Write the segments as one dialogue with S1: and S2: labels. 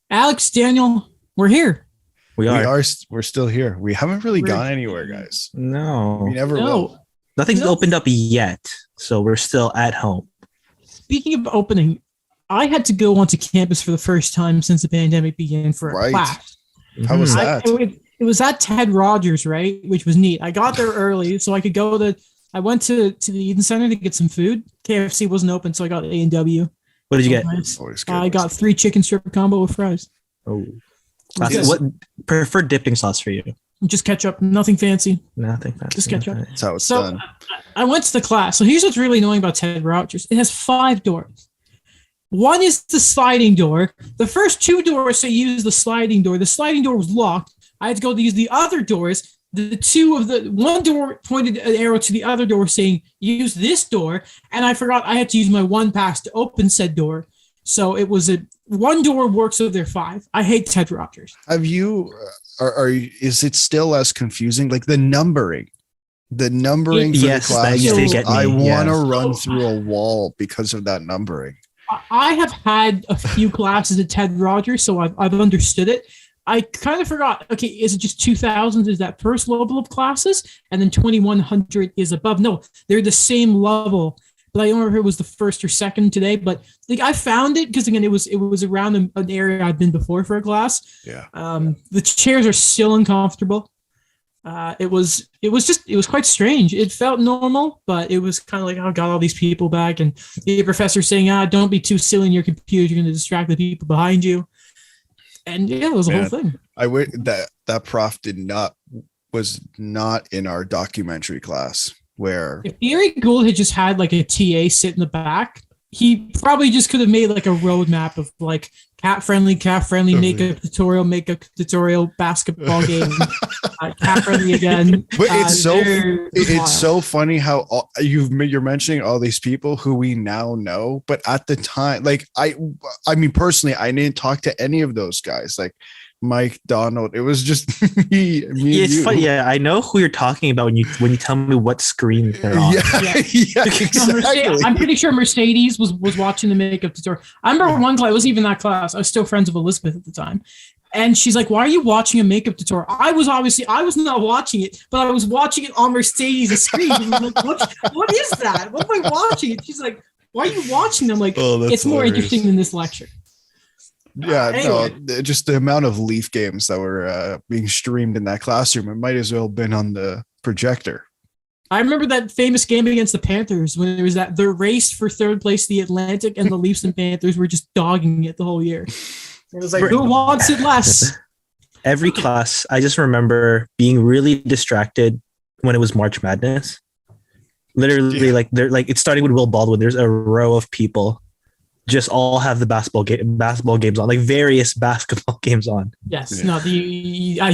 S1: Alex, Daniel, we're here.
S2: We're still here. We haven't really gone anywhere, guys.
S3: No.
S2: We never will.
S3: Nothing's opened up yet, so we're still at home.
S1: Speaking of opening, I had to go onto campus for the first time since the pandemic began for a class.
S2: How was that?
S1: It was at Ted Rogers, right? Which was neat. I got there early, so I could go to. I went to the Eden Center to get some food. KFC wasn't open, so I got A&W.
S3: What did you get?
S1: Nice. I got 3 chicken strip combo with fries.
S3: Oh, what preferred dipping sauce for you?
S1: Just ketchup, nothing fancy.
S3: Nothing fancy.
S1: Just ketchup.
S2: That's how it's done.
S1: I went to the class. So here's what's really annoying about Ted Rogers. It has 5 doors. One is the sliding door. The first 2 doors say use the sliding door. The sliding door was locked. I had to go to use the other doors. One door pointed an arrow to the other door saying use this door, and I forgot I had to use my one pass to open said door. So it was one door works of their 5. I hate Ted Rogers.
S2: Have you? Is it still as confusing? Like the numbering for the class. I want to run through a wall because of that numbering.
S1: I have had a few classes at Ted Rogers, so I've understood it. I kind of forgot. Okay, is it just 2000s? Is that first level of classes, and then 2100 is above? No, they're the same level. But I don't remember if it was the first or second today. But like I found it because again, it was around an area I'd been before for a class.
S2: Yeah.
S1: The chairs are still uncomfortable. It was quite strange. It felt normal, but it was kind of like, I got all these people back, and the professor saying, don't be too silly in your computer. You're going to distract the people behind you. And yeah, it was a whole thing.
S2: I wish that prof was not in our documentary class where
S1: if Gary Gould had just had like a TA sit in the back, he probably just could have made like a roadmap of like cat friendly, makeup tutorial, basketball game, cat friendly again.
S2: But it's so funny how you're mentioning all these people who we now know, but at the time, like I mean personally, I didn't talk to any of those guys. Like Mike, Donald, it was just me
S3: it's funny. Yeah, I know who you're talking about when you tell me what screen they're on.
S2: Yeah, exactly.
S1: I'm pretty sure Mercedes was watching the makeup tutorial. I remember one class, it wasn't even that class. I was still friends with Elizabeth at the time. And she's like, why are you watching a makeup tutorial? I was not watching it, but I was watching it on Mercedes' screen. And I'm like, what is that? What am I watching? And she's like, why are you watching them? Like, it's more interesting than this lecture.
S2: Yeah,
S1: anyway.
S2: No, just the amount of Leaf games that were being streamed in that classroom, it might as well have been on the projector.
S1: I remember that famous game against the Panthers when there was the race for third place, the Atlantic, and the Leafs and Panthers were just dogging it the whole year. It was like, who wants it less?
S3: Every class, I just remember being really distracted when it was March Madness. Literally, it's starting with Will Baldwin. There's a row of people just all have the basketball games on, like various basketball games on.
S1: Yes. Yeah.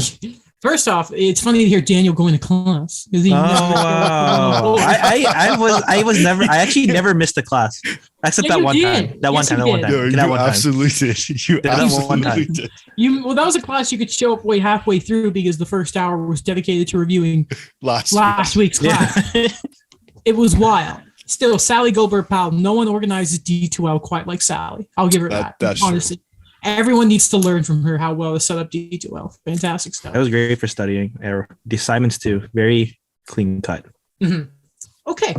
S1: First off, it's funny to hear Daniel going to class.
S3: Wow. I actually never missed a class except that one time. That one time.
S2: You absolutely did. You absolutely did.
S1: Well, that was a class you could show up halfway through because the first hour was dedicated to reviewing last week's class. It was wild. Still, Sally Goldberg-Powell, no one organizes D2L quite like Sally. I'll give her that.
S2: That's
S1: honestly. True. Everyone needs to learn from her how well to set up D2L. Fantastic stuff.
S3: That was great for studying. The assignments too, very clean cut.
S1: Mm-hmm. Okay.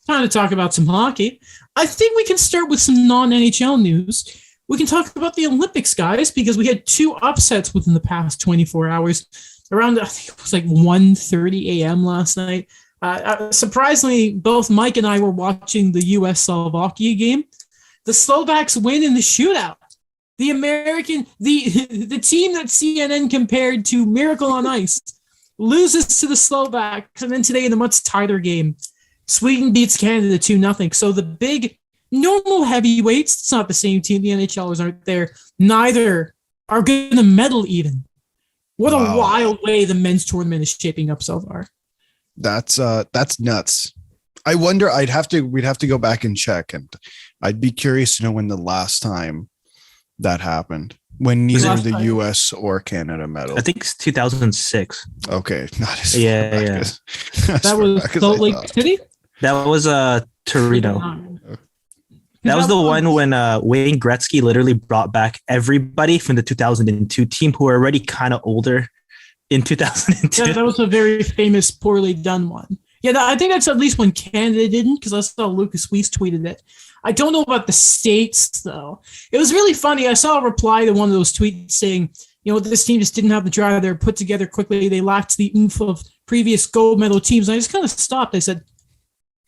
S1: Time to talk about some hockey. I think we can start with some non-NHL news. We can talk about the Olympics, guys, because we had 2 upsets within the past 24 hours. Around, I think it was like 1:30 a.m. last night. Surprisingly, both Mike and I were watching the U.S.-Slovakia game. The Slovaks win in the shootout. The team that CNN compared to Miracle on Ice loses to the Slovaks, and then today in a much tighter game, Sweden beats Canada 2-0. So the big normal heavyweights, it's not the same team. The NHLers aren't there. Neither are going to medal even. What a wild way the men's tournament is shaping up so far.
S2: That's nuts. I wonder, we'd have to go back and check, and I'd be curious to know when the last time that happened, when neither the US or Canada medaled.
S3: I think it's 2006.
S2: Okay. Not as
S1: that was Salt Lake City?
S3: That was Torino. That was the one when Wayne Gretzky literally brought back everybody from the 2002 team who were already kind of older in 2002.
S1: Yeah, that was a very famous, poorly done one. Yeah, I think that's at least when Canada didn't, because I saw Lucas Weiss tweeted it. I don't know about the States, though. It was really funny. I saw a reply to one of those tweets saying, this team just didn't have the drive. They were put together quickly. They lacked the oomph of previous gold medal teams. And I just kind of stopped. I said,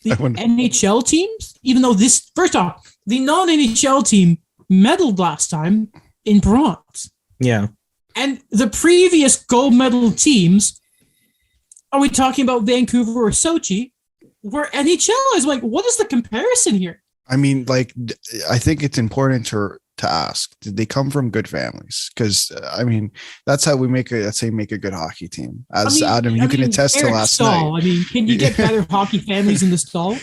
S1: the NHL teams, even though first off, the non-NHL team medaled last time in bronze.
S3: Yeah.
S1: And the previous gold medal teams, are we talking about Vancouver or Sochi, were NHL? Is like, what is the comparison here?
S2: I mean, like, I think it's important to ask, did they come from good families? Because I mean, that's how we make a good hockey team. Adam, you can attest to last night.
S1: I mean, can you get better hockey families in the stall?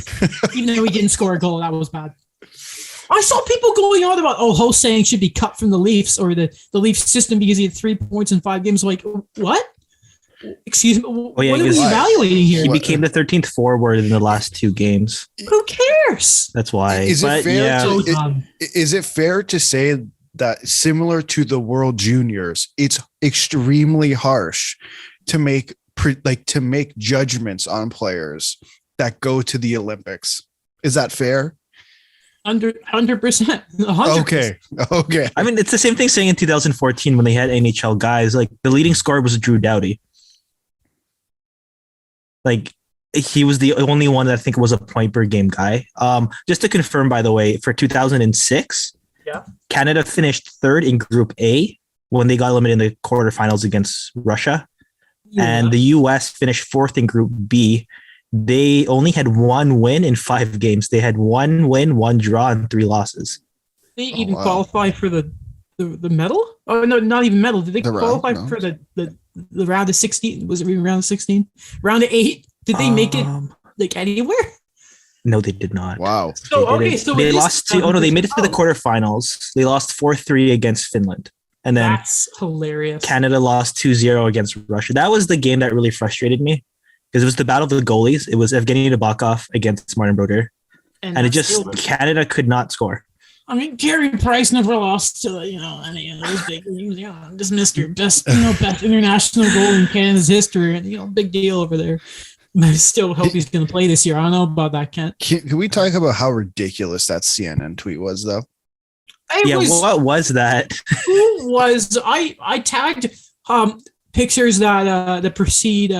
S1: Even though we didn't score a goal, that was bad. I saw people going on about, Ho-Sang should be cut from the Leafs or the Leafs system because he had 3 points in 5 games. Like, what? Excuse me. What are we evaluating here?
S3: He became the 13th forward in the last 2 games.
S1: Who cares?
S3: That's why.
S2: Is it fair to say that similar to the World Juniors, it's extremely harsh to make judgments on players that go to the Olympics? Is that fair?
S1: 100%.
S2: Okay.
S3: I mean, it's the same thing saying in 2014 when they had NHL guys, like the leading scorer was Drew Doughty. Like he was the only one that I think was a point per game guy. Just to confirm, by the way, for 2006, Canada finished 3rd in Group A when they got eliminated in the quarterfinals against Russia. Yeah. And the US finished 4th in Group B. They only had 1 win in 5 games. They had 1 win, 1 draw, and 3 losses.
S1: Did they even qualify for the medal? Oh, no, not even medal. Did they qualify for the round of 16? Was it even round of 16? Round of 8? Did they make it like anywhere?
S3: No, they did not.
S2: Wow.
S1: So
S3: they lost to. They made it to the quarterfinals. They lost 4-3 against Finland, and then
S1: that's hilarious.
S3: Canada lost 2-0 against Russia. That was the game that really frustrated me because it was the battle of the goalies. It was Evgeny Nabokov against Martin Brodeur, and it just Canada could not score.
S1: I mean, Carey Price never lost to any of those big games. Just Mr. Best international goal in Canada's history, and big deal over there. I still hope he's going to play this year. I don't know about that, Kent.
S2: Can we talk about how ridiculous that CNN tweet was, though?
S3: What was that?
S1: I tagged pictures that precede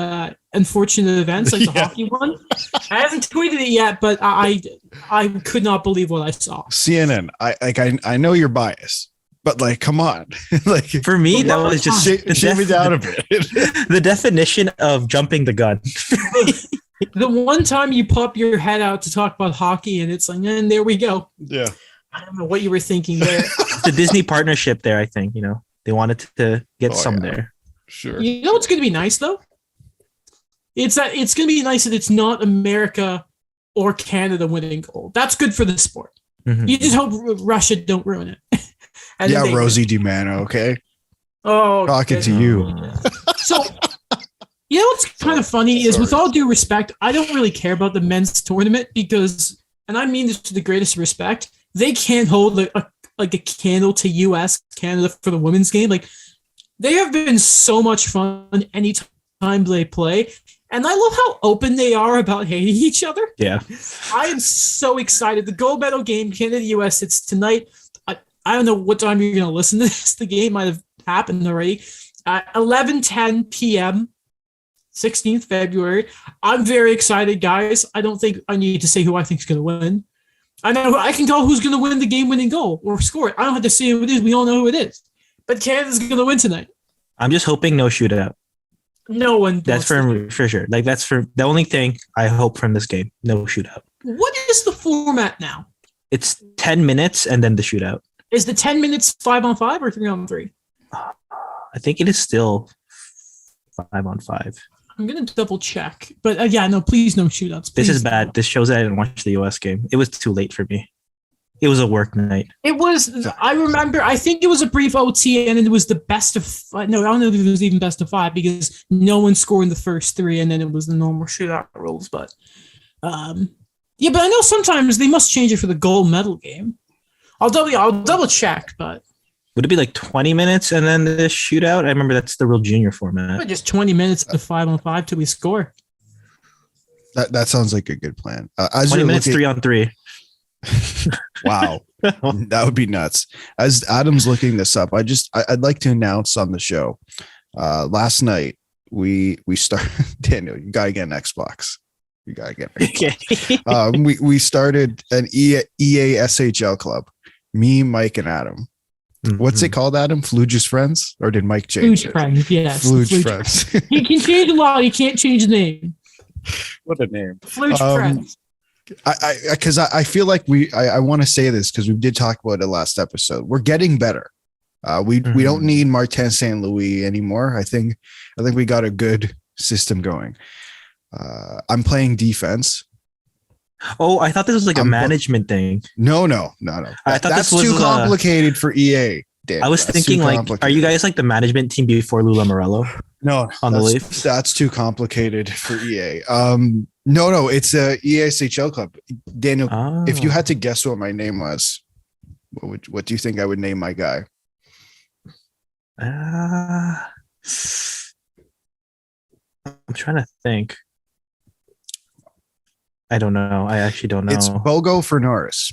S1: unfortunate events, like the hockey one. I haven't tweeted it yet, but I could not believe what I saw.
S2: CNN, I know you're biased, but like, come on. Like
S3: for me, that was just
S2: shave me down a bit.
S3: The definition of jumping the gun.
S1: The one time you pop your head out to talk about hockey, and it's like, and there we go.
S2: Yeah.
S1: I don't know what you were thinking there.
S3: The Disney partnership there, I think, they wanted to get some there.
S2: Sure.
S1: You know what's going to be nice, though? It's going to be nice that it's not America or Canada winning gold. That's good for the sport. Mm-hmm. You just hope Russia don't ruin it.
S2: Yeah, Rosie DiMano, okay?
S1: Oh,
S2: talking to you.
S1: So, what's kind of funny is, with all due respect, I don't really care about the men's tournament because, and I mean this with the greatest respect, they can't hold a candle to U.S. Canada for the women's game. Like, they have been so much fun anytime they play. And I love how open they are about hating each other.
S3: Yeah.
S1: I am so excited. The gold medal game, Canada-US, it's tonight. I don't know what time you're going to listen to this. The game might have happened already. 11:10 p.m., 16th February. I'm very excited, guys. I don't think I need to say who I think is going to win. I know I can tell who's going to win the game-winning goal or score it. I don't have to say who it is. We all know who it is. But Canada's going to win tonight.
S3: I'm just hoping no shootout.
S1: No one.
S3: That's for sure. Like, that's for the only thing I hope from this game. No shootout.
S1: What is the format now?
S3: It's 10 minutes and then the shootout.
S1: Is the 10 minutes 5-on-5 or 3-on-3?
S3: I think it is still 5-on-5.
S1: I'm going to double check. But please no shootouts. Please.
S3: This is bad. This shows that I didn't watch the US game. It was too late for me. It was a work night.
S1: It was, I remember, I think it was a brief OT and it was the best of, no, I don't know if it was even best of 5 because no one scored in the first 3 and then it was the normal shootout rules. But Yeah, but I know sometimes they must change it for the gold medal game. I'll double check, but
S3: Would it be like 20 minutes and then the shootout? I remember that's the real junior format.
S1: just 20 minutes to 5-on-5 till we score.
S2: That sounds like a good plan.
S3: 20 minutes, 3-on-3.
S2: Wow, that would be nuts. As Adam's looking this up, I'd like to announce on the show. Last night we started. Daniel, you gotta get an Xbox. You gotta get an Xbox. We started an EA SHL club. Me, Mike, and Adam. Mm-hmm. What's it called, Adam? Fluge's Friends, or did Mike change it?
S1: Friends, yes.
S2: Fluge Friends.
S1: He can change a lot. He can't change the name.
S2: What a name.
S1: Fluge Friends.
S2: Because I feel like I want to say this because we did talk about it last episode. We're getting better. We don't need Martin St. Louis anymore. I think we got a good system going. I'm playing defense.
S3: Oh, I thought this was like a management thing.
S2: No.
S3: I thought
S2: that's
S3: this was
S2: too complicated for EA. Dan.
S3: I was thinking like, are you guys like the management team before Lula Morello?
S2: No,
S3: on the Leafs.
S2: That's too complicated for EA. No, it's a ESHL club. Daniel, if you had to guess what my name was, what do you think I would name my guy?
S3: I'm trying to think. I don't know. I actually don't know.
S2: It's Bogo for Norris.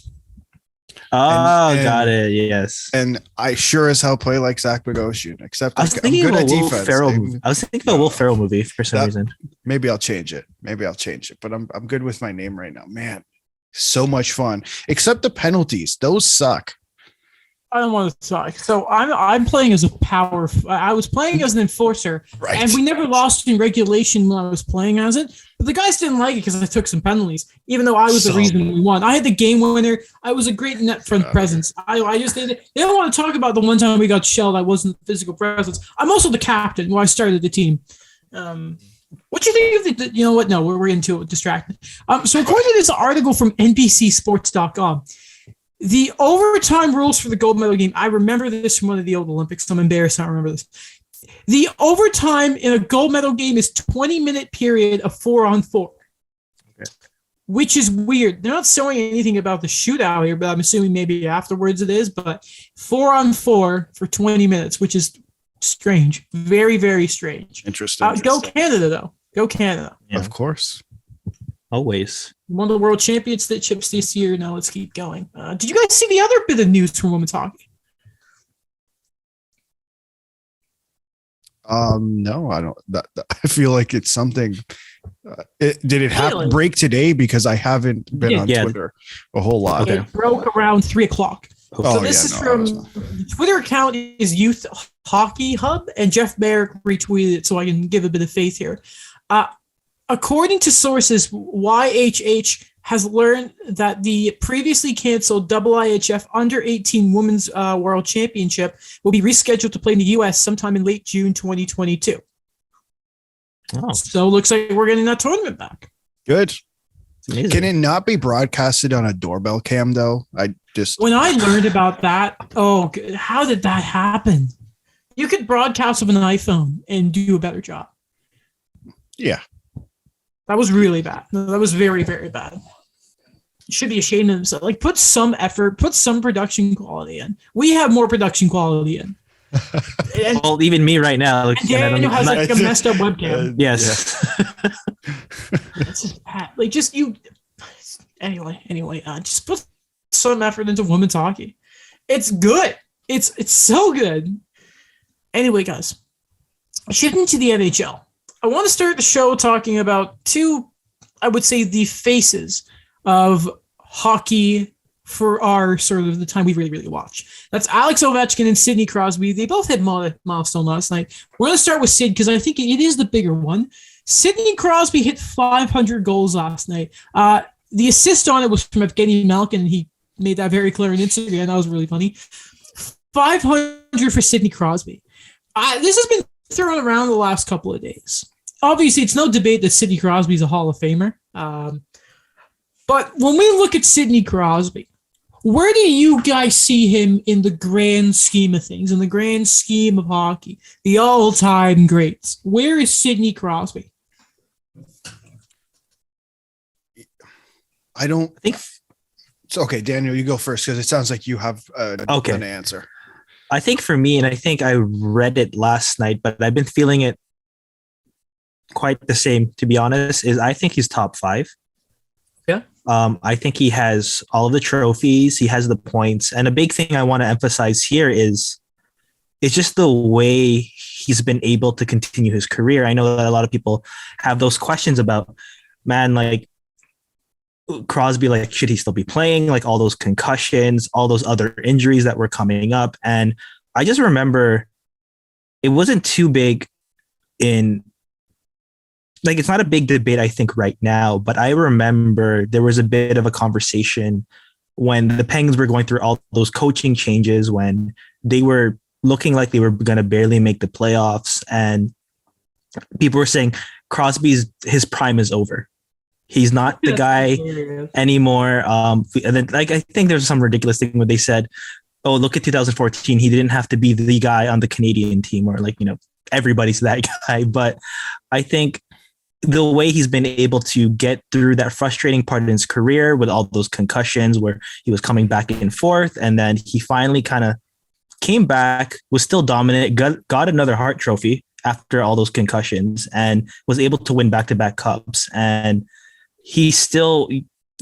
S3: Oh, got it. Yes.
S2: And I sure as hell play like Zach Bogosian, except
S3: I was thinking of a Will Ferrell movie. I was thinking of a Will Ferrell movie for some reason.
S2: Maybe I'll change it. But I'm good with my name right now. Man, so much fun. Except the penalties. Those suck.
S1: I don't want to talk. So I'm playing as a power. I was playing as an enforcer,
S2: right.
S1: And we never lost in regulation when I was playing as it. But the guys didn't like it because I took some penalties, even though I was the reason we won. I had the game winner. I was a great net front presence. I just did it. They don't want to talk about the one time we got shelled. I wasn't the physical presence. I'm also the captain. When I started the team. What do you think of the? You know what? No, we're into it. Distracted. So according to this article from NBCSports.com. The overtime rules for the gold medal game. I remember this from one of the old Olympics. I'm embarrassed I don't remember this. The overtime in a gold medal game is 20-minute period of 4-on-4, okay. Which is weird. They're not showing anything about the shootout here, but I'm assuming maybe afterwards it is. But 4-on-4 for 20 minutes, which is strange. Very, very strange.
S2: Interesting.
S1: Go Canada, though. Go Canada.
S2: Yeah. Of course.
S3: Always.
S1: Won the world championships this year. Now let's keep going. Did you guys see the other bit of news from women's hockey?
S2: No, I don't. I feel like it's something. Did it happen break today? Because I haven't been on Twitter a whole lot.
S1: Okay. It broke around 3:00. So this is from the Twitter account is Youth Hockey Hub, and Jeff Merrick retweeted it, so I can give a bit of faith here. According to sources, YHH has learned that the previously canceled IIHF Under-18 Women's World Championship will be rescheduled to play in the U.S. sometime in late June 2022. Oh. So it looks like we're getting that tournament back.
S2: Good. Can it not be broadcasted on a doorbell cam, though?
S1: When I learned about that, how did that happen? You could broadcast with an iPhone and do a better job.
S2: Yeah.
S1: That was really bad. That was very, very bad. You should be ashamed of themselves. Like, put some effort, put some production quality in. We have more production quality in.
S3: Well, even me right now.
S1: And Daniel has like a messed up webcam.
S3: Yes.
S1: That's just bad. Like, just you. Anyway, just put some effort into women's hockey. It's good. It's so good. Anyway, guys, shifting to the NHL. I want to start the show talking about two, I would say, the faces of hockey for our sort of the time we really, really watch. That's Alex Ovechkin and Sidney Crosby. They both hit milestone last night. We're going to start with Sid because I think it is the bigger one. Sidney Crosby hit 500 goals last night. The assist on it was from Evgeny Malkin, and he made that very clear on Instagram. That was really funny. 500 for Sidney Crosby. This has been thrown around the last couple of days. Obviously, it's no debate that Sidney Crosby is a Hall of Famer. But when we look at Sidney Crosby, where do you guys see him in the grand scheme of things, in the grand scheme of hockey, the all-time greats? Where is Sidney Crosby?
S2: I don't
S3: I think.
S2: So, okay, Daniel, you go first because it sounds like you have an answer.
S3: I think for me, and I think I read it last night, but I've been feeling it quite the same, to be honest, is I think he's top 5.
S1: Yeah.
S3: I think he has all of the trophies. He has the points. And a big thing I want to emphasize here is it's just the way he's been able to continue his career. I know that a lot of people have those questions about, man, like Crosby, like, should he still be playing? Like all those concussions, all those other injuries that were coming up. And I just remember it wasn't too big in, like, it's not a big debate, I think, right now, but I remember there was a bit of a conversation when the Penguins were going through all those coaching changes, when they were looking like they were going to barely make the playoffs. And people were saying his prime is over. He's not the guy anymore. And then, like, I think there's some ridiculous thing where they said, oh, look at 2014. He didn't have to be the guy on the Canadian team, or like, everybody's that guy. But I think the way he's been able to get through that frustrating part in his career with all those concussions where he was coming back and forth, and then he finally kind of came back, was still dominant, got another Hart Trophy after all those concussions, and was able to win back-to-back cups. And he's still,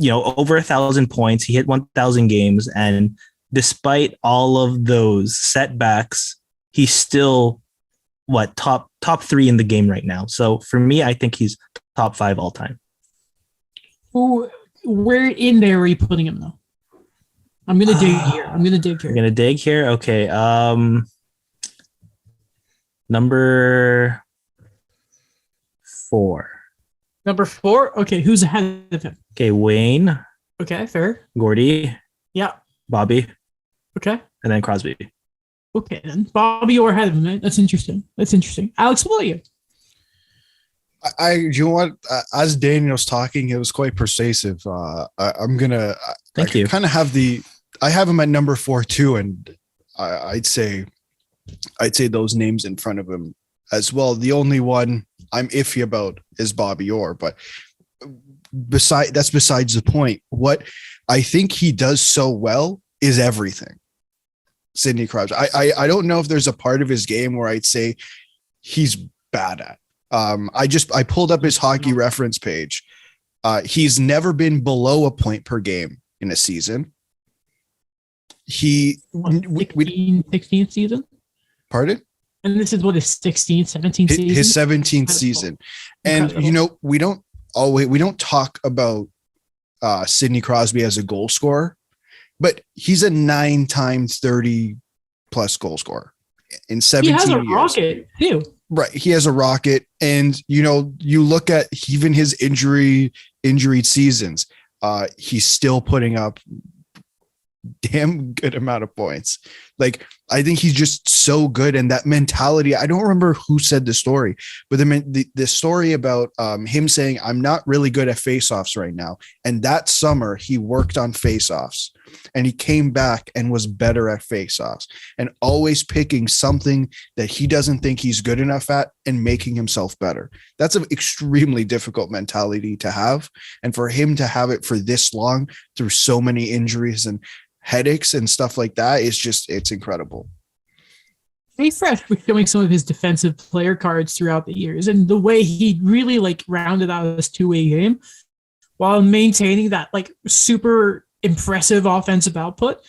S3: over 1,000 points. He hit 1,000 games, and despite all of those setbacks, he's still top 3 in the game right now. So for me, I think he's top 5 all time.
S1: Where in there are you putting him though? I'm gonna dig here.
S3: You're gonna dig here. Okay. Number 4.
S1: Number 4. Okay, who's ahead of him?
S3: Okay, Wayne.
S1: Okay, fair.
S3: Gordy.
S1: Yeah.
S3: Bobby.
S1: Okay.
S3: And then Crosby.
S1: Okay, then Bobby, you're ahead of him. Right? That's interesting. Alex, what about you?
S2: You know what? As Daniel's talking, it was quite persuasive. I'm gonna.
S3: Thank you.
S2: Kind of I have him at number 4 too, and I'd say those names in front of him as well. The only one I'm iffy about is Bobby Orr, but that's besides the point. What I think he does so well is everything. Sidney Crosby. I don't know if there's a part of his game where I'd say he's bad at. I pulled up his hockey reference page. He's never been below a point per game in a season.
S1: 16th season?
S2: Pardon?
S1: And this is what his 16th, 17th season?
S2: His 17th season. And we don't talk about Sidney Crosby as a goal scorer, but he's a 9 times 30 plus goal scorer in 17 years. He has a
S1: rocket too.
S2: Right. He has a rocket. And, you look at even his injured seasons, he's still putting up damn good amount of points. Like, I think he's just so good. And that mentality, I don't remember who said the story, but the story about him saying, I'm not really good at faceoffs right now. And that summer he worked on faceoffs and he came back and was better at faceoffs, and always picking something that he doesn't think he's good enough at and making himself better. That's an extremely difficult mentality to have. And for him to have it for this long through so many injuries and headaches and stuff like that, it's incredible.
S1: Stay fresh with showing some of his defensive player cards throughout the years, and the way he really rounded out his two-way game while maintaining that super impressive offensive output.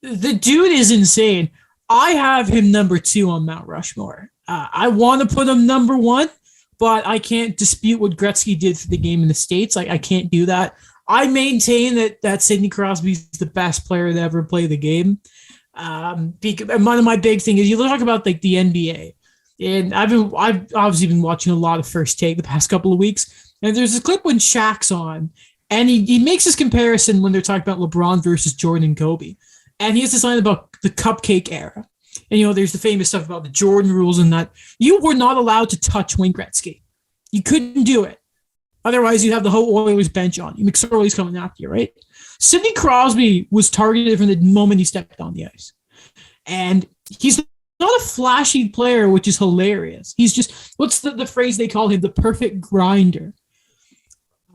S1: The dude is insane. I have him number 2 on Mount Rushmore. I want to put him number 1, but I can't dispute what Gretzky did for the game in the States. I can't do that. I maintain that Sidney Crosby is the best player to ever play the game. And one of my big things is you talk about the NBA, and I've obviously been watching a lot of First Take the past couple of weeks, and there's a clip when Shaq's on, and he makes this comparison when they're talking about LeBron versus Jordan and Kobe, and he has this line about the cupcake era, and there's the famous stuff about the Jordan rules and that you were not allowed to touch Wayne Gretzky, you couldn't do it. Otherwise, you'd have the whole Oilers bench on you. McSorley's coming after you, right? Sidney Crosby was targeted from the moment he stepped on the ice. And he's not a flashy player, which is hilarious. He's just, what's the phrase they call him? The perfect grinder.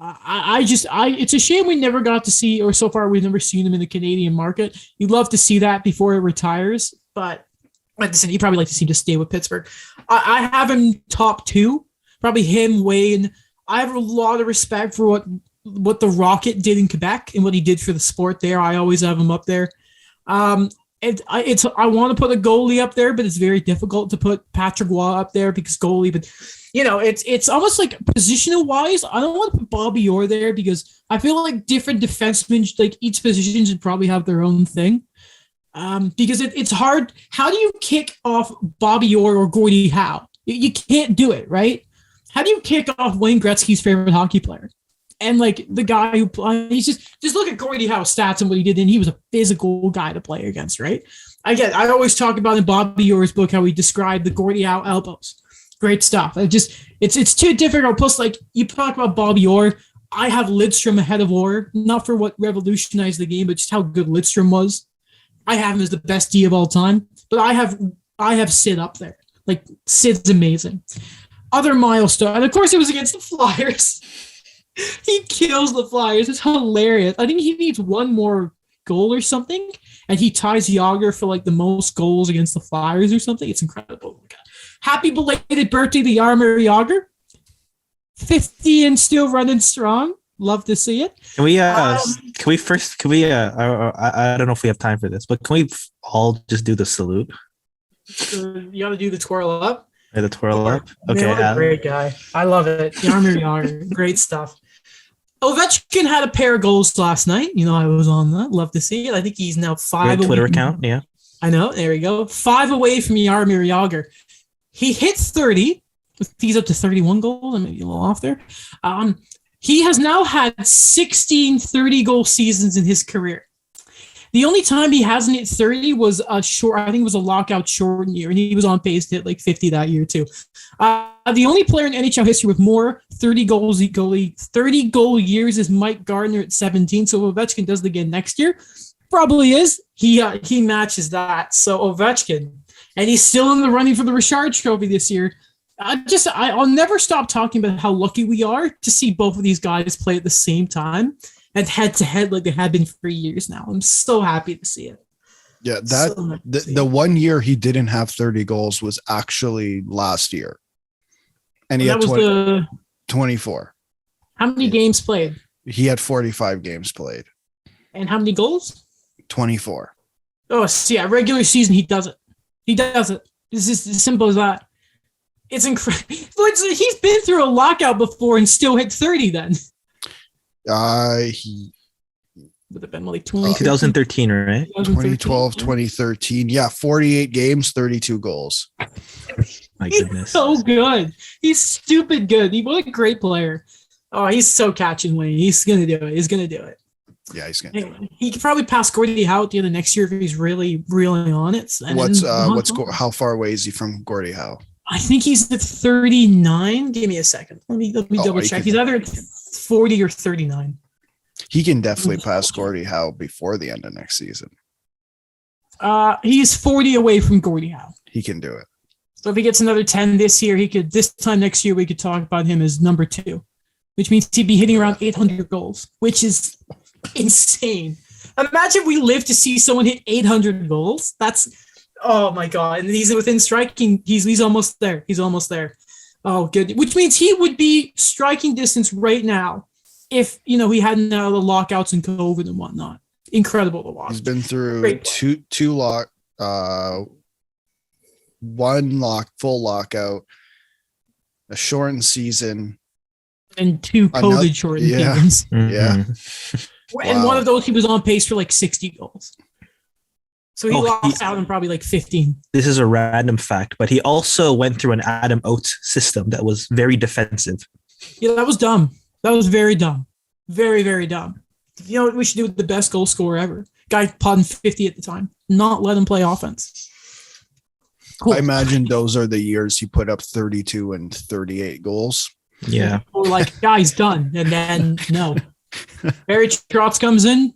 S1: It's a shame we never got to see, or so far we've never seen him in the Canadian market. You'd love to see that before he retires, but like I said, you'd probably like to see him just stay with Pittsburgh. I have him top 2, probably him, Wayne. I have a lot of respect for what the Rocket did in Quebec and what he did for the sport there. I always have him up there. I want to put a goalie up there, but it's very difficult to put Patrick Waugh up there because goalie. But it's almost like positional wise. I don't want to put Bobby Orr there because I feel like different defensemen, like each position should probably have their own thing. Because it's hard. How do you kick off Bobby Orr or Gordie Howe? You can't do it, right? How do you kick off Wayne Gretzky's favorite hockey player? And like the guy who he's just look at Gordie Howe's stats and what he did, and he was a physical guy to play against, right? I always talk about in Bobby Orr's book how he described the Gordie Howe elbows. Great stuff. It's too difficult. Plus, like you talk about Bobby Orr, I have Lidstrom ahead of Orr, not for what revolutionized the game, but just how good Lidstrom was. I have him as the best D of all time, but I have Sid up there. Like Sid's amazing. Other milestone, and of course it was against the Flyers. He kills the Flyers. It's hilarious. I think he needs one more goal or something, and he ties Yager for like the most goals against the Flyers or something. It's incredible. Happy belated birthday to Jaromir Jagr. 50 and still running strong. Love to see it.
S3: Can we I don't know if we have time for this, but can we all just do the salute?
S1: You got to do the twirl up.
S3: Or the twirl up. Okay.
S1: Man, great guy. I love it. Jaromir Jagr. Great stuff. Ovechkin had a pair of goals last night. I was on that. Love to see it. I think he's now 5 away.
S3: Twitter account, yeah.
S1: I know. There we go. 5 away from Jaromir Jagr. He hit 30. He's up to 31 goals. I may be a little off there. He has now had 16 30-goal seasons in his career. The only time he hasn't hit 30 was I think it was a lockout shortened year, and he was on pace to hit like 50 that year too. The only player in NHL history with more 30-goal years is Mike Gardner at 17. So Ovechkin does it again next year. Probably is. He matches that. So Ovechkin, and he's still in the running for the Richard Trophy this year. I'll never stop talking about how lucky we are to see both of these guys play at the same time and head to head like they have been for years now. I'm so happy to see it.
S2: Yeah, the 1 year he didn't have 30 goals was actually last year. And he had 24.
S1: How many games played?
S2: He had 45 games played.
S1: And how many goals?
S2: 24.
S1: Oh, so yeah, regular season, he does it. It's just as simple as that. It's incredible. He's been through a lockout before and still hit 30 then.
S2: He
S1: would have been like
S3: 2013, right?
S2: 2012, 2013. Yeah, 48 games, 32 goals.
S3: My goodness.
S1: So good. He's stupid good. What a great player. Oh, he's so catching Wayne. He's going to do it.
S2: Yeah, he's going to do it.
S1: He could probably pass Gordie Howe at the end of next year if he's really on it.
S2: How far away is he from Gordie Howe?
S1: I think he's at 39. Give me a second. Let me double check. He's either at 40 or 39.
S2: He can definitely pass Gordie Howe before the end of next season.
S1: He's 40 away from Gordie Howe.
S2: He can do it.
S1: So if he gets another 10 this year, this time next year, we could talk about him as number 2, which means he'd be hitting around 800 goals, which is insane. Imagine we live to see someone hit 800 goals. Oh my God. And he's within striking. He's almost there. Oh, good. Which means he would be striking distance right now if, he hadn't had the lockouts and COVID and whatnot. Incredible to watch.
S2: He's been through one full lockout, a shortened season.
S1: And 2 COVID shortened seasons.
S2: Mm-hmm. Yeah.
S1: And one of those, he was on pace for like 60 goals. So he lost out on probably like 15.
S3: This is a random fact, but he also went through an Adam Oates system that was very defensive.
S1: Yeah, that was dumb. That was very dumb. Very, very dumb. You know what we should do with the best goal scorer ever? Guy potting 50 at the time. Not let him play offense.
S2: Cool. I imagine those are the years he put up 32 and 38 goals.
S3: Yeah.
S1: Or like, guy's done. And then, no. Barry Trotz comes in,